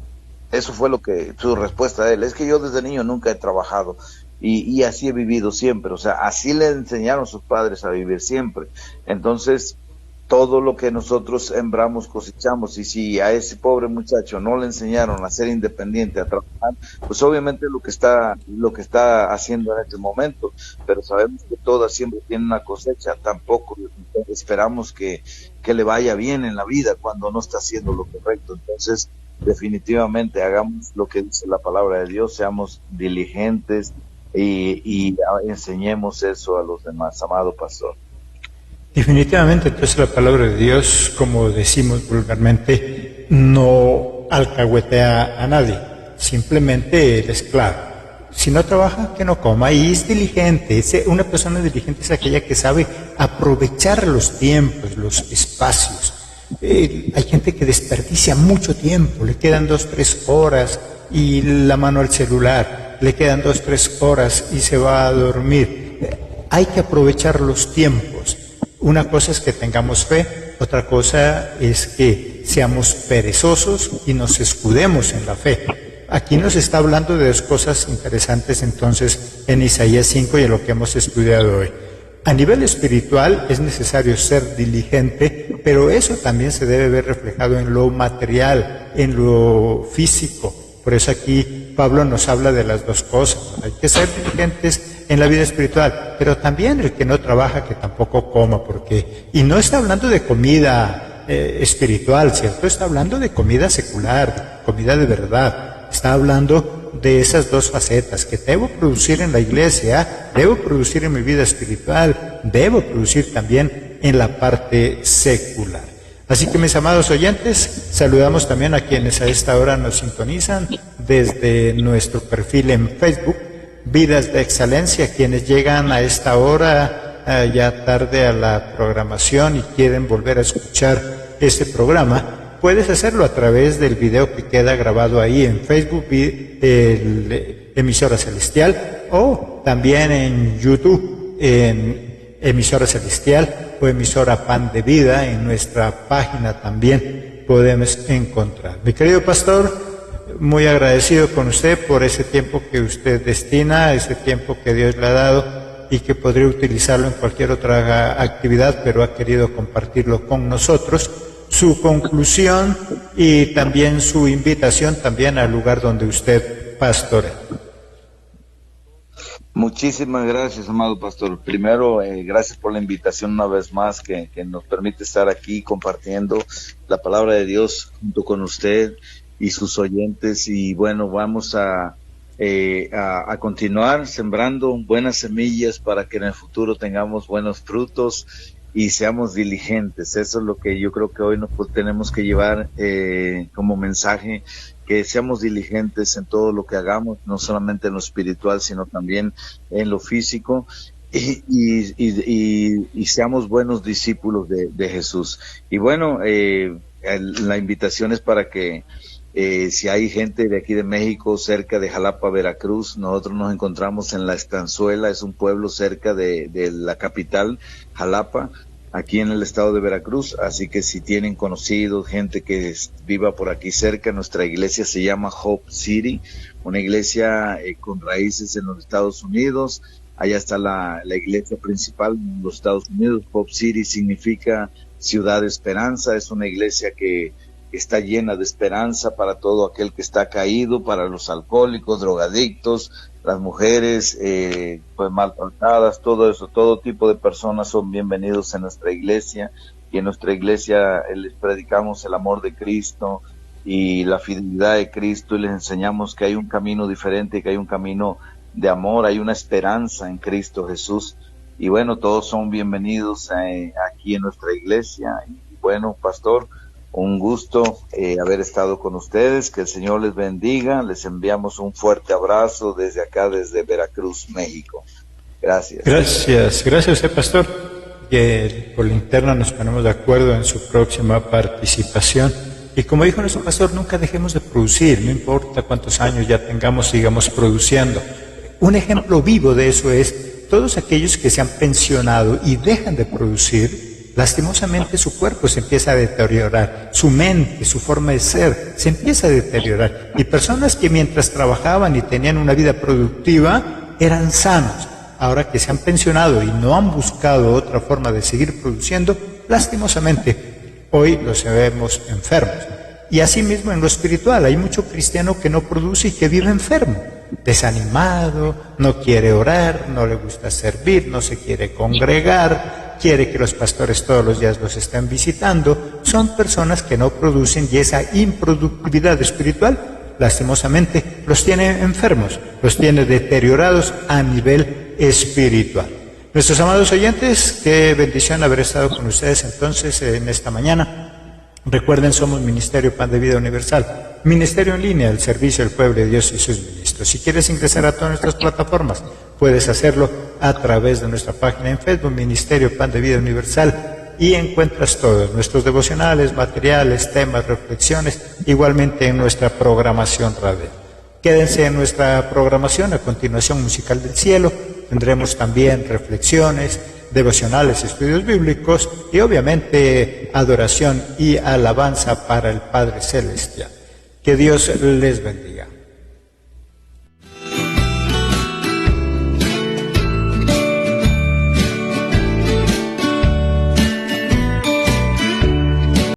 Eso fue su respuesta a él: es que yo desde niño nunca he trabajado y así he vivido siempre. O sea, así le enseñaron sus padres a vivir siempre. Entonces, todo lo que nosotros sembramos cosechamos, y si a ese pobre muchacho no le enseñaron a ser independiente, a trabajar, pues obviamente lo que está haciendo en este momento. Pero sabemos que toda siempre tiene una cosecha. Tampoco esperamos que le vaya bien en la vida cuando no está haciendo lo correcto. Entonces, definitivamente hagamos lo que dice la palabra de Dios, seamos diligentes y enseñemos eso a los demás, amado pastor. Definitivamente, entonces la palabra de Dios, como decimos vulgarmente, no alcahuetea a nadie, simplemente él es claro. Si no trabaja, que no coma, y es diligente. Una persona diligente es aquella que sabe aprovechar los tiempos, los espacios. Hay gente que desperdicia mucho tiempo, le quedan 2-3 horas y la mano al celular, le quedan 2-3 horas y se va a dormir. Hay que aprovechar los tiempos. Una cosa es que tengamos fe, otra cosa es que seamos perezosos y nos escudemos en la fe. Aquí nos está hablando de dos cosas interesantes entonces en Isaías 5 y en lo que hemos estudiado hoy. A nivel espiritual es necesario ser diligente, pero eso también se debe ver reflejado en lo material, en lo físico. Por eso aquí Pablo nos habla de las dos cosas. Hay que ser diligentes en la vida espiritual, pero también el que no trabaja, que tampoco coma, y no está hablando de comida espiritual, ¿cierto? Está hablando de comida secular, comida de verdad. Está hablando de esas dos facetas que debo producir en la iglesia, debo producir en mi vida espiritual, debo producir también en la parte secular. Así que, mis amados oyentes, saludamos también a quienes a esta hora nos sintonizan desde nuestro perfil en Facebook, Vidas de Excelencia, quienes llegan a esta hora ya tarde a la programación y quieren volver a escuchar este programa. Puedes hacerlo a través del video que queda grabado ahí en Facebook, Emisora Celestial, o también en YouTube, en Emisora Celestial o Emisora Pan de Vida. En nuestra página también podemos encontrar. Mi querido pastor, muy agradecido con usted por ese tiempo que usted destina, ese tiempo que Dios le ha dado y que podría utilizarlo en cualquier otra actividad, pero ha querido compartirlo con nosotros. Su conclusión y también su invitación también al lugar donde usted pastorea. Muchísimas gracias, amado pastor. Primero, gracias por la invitación una vez más que nos permite estar aquí compartiendo la palabra de Dios junto con usted y sus oyentes. Y bueno, vamos a continuar sembrando buenas semillas para que en el futuro tengamos buenos frutos y seamos diligentes. Eso es lo que yo creo que hoy nos tenemos que llevar como mensaje, que seamos diligentes en todo lo que hagamos, no solamente en lo espiritual, sino también en lo físico, y seamos buenos discípulos de Jesús. Y bueno, la invitación es para que si hay gente de aquí de México, cerca de Jalapa, Veracruz, nosotros nos encontramos en La Estanzuela, es un pueblo cerca de la capital, Jalapa, aquí en el estado de Veracruz. Así que si tienen conocidos, gente que viva por aquí cerca, nuestra iglesia se llama Hope City, una iglesia con raíces en los Estados Unidos. Allá está la iglesia principal en los Estados Unidos. Hope City significa ciudad de esperanza, es una iglesia que está llena de esperanza para todo aquel que está caído, para los alcohólicos, drogadictos, las mujeres pues maltratadas, todo eso, todo tipo de personas son bienvenidos en nuestra iglesia. Y en nuestra iglesia les predicamos el amor de Cristo y la fidelidad de Cristo, y les enseñamos que hay un camino diferente, que hay un camino de amor, hay una esperanza en Cristo Jesús. Y bueno, todos son bienvenidos aquí en nuestra iglesia. Y bueno, pastor, un gusto haber estado con ustedes, que el Señor les bendiga. Les enviamos un fuerte abrazo desde acá, desde Veracruz, México. Gracias. Gracias a usted, pastor. Que por la interna nos ponemos de acuerdo en su próxima participación. Y como dijo nuestro pastor, nunca dejemos de producir, no importa cuántos años ya tengamos, sigamos produciendo. Un ejemplo vivo de eso es todos aquellos que se han pensionado y dejan de producir, lastimosamente su cuerpo se empieza a deteriorar, su mente, su forma de ser se empieza a deteriorar. Y personas que mientras trabajaban y tenían una vida productiva eran sanos, ahora que se han pensionado y no han buscado otra forma de seguir produciendo, lastimosamente hoy los vemos enfermos. Y asimismo en lo espiritual hay mucho cristiano que no produce y que vive enfermo, desanimado, no quiere orar, no le gusta servir, no se quiere congregar, quiere que los pastores todos los días los estén visitando. Son personas que no producen y esa improductividad espiritual, lastimosamente, los tiene enfermos, los tiene deteriorados a nivel espiritual. Nuestros amados oyentes, qué bendición haber estado con ustedes entonces en esta mañana. Recuerden, somos Ministerio Pan de Vida Universal, ministerio en línea al servicio del pueblo de Dios y sus ministros. Si quieres ingresar a todas nuestras plataformas, puedes hacerlo a través de nuestra página en Facebook, Ministerio Pan de Vida Universal, y encuentras todos nuestros devocionales, materiales, temas, reflexiones, igualmente en nuestra programación radial. Quédense en nuestra programación, a continuación Musical del Cielo, tendremos también reflexiones, devocionales, estudios bíblicos y obviamente adoración y alabanza para el Padre Celestial. Que Dios les bendiga.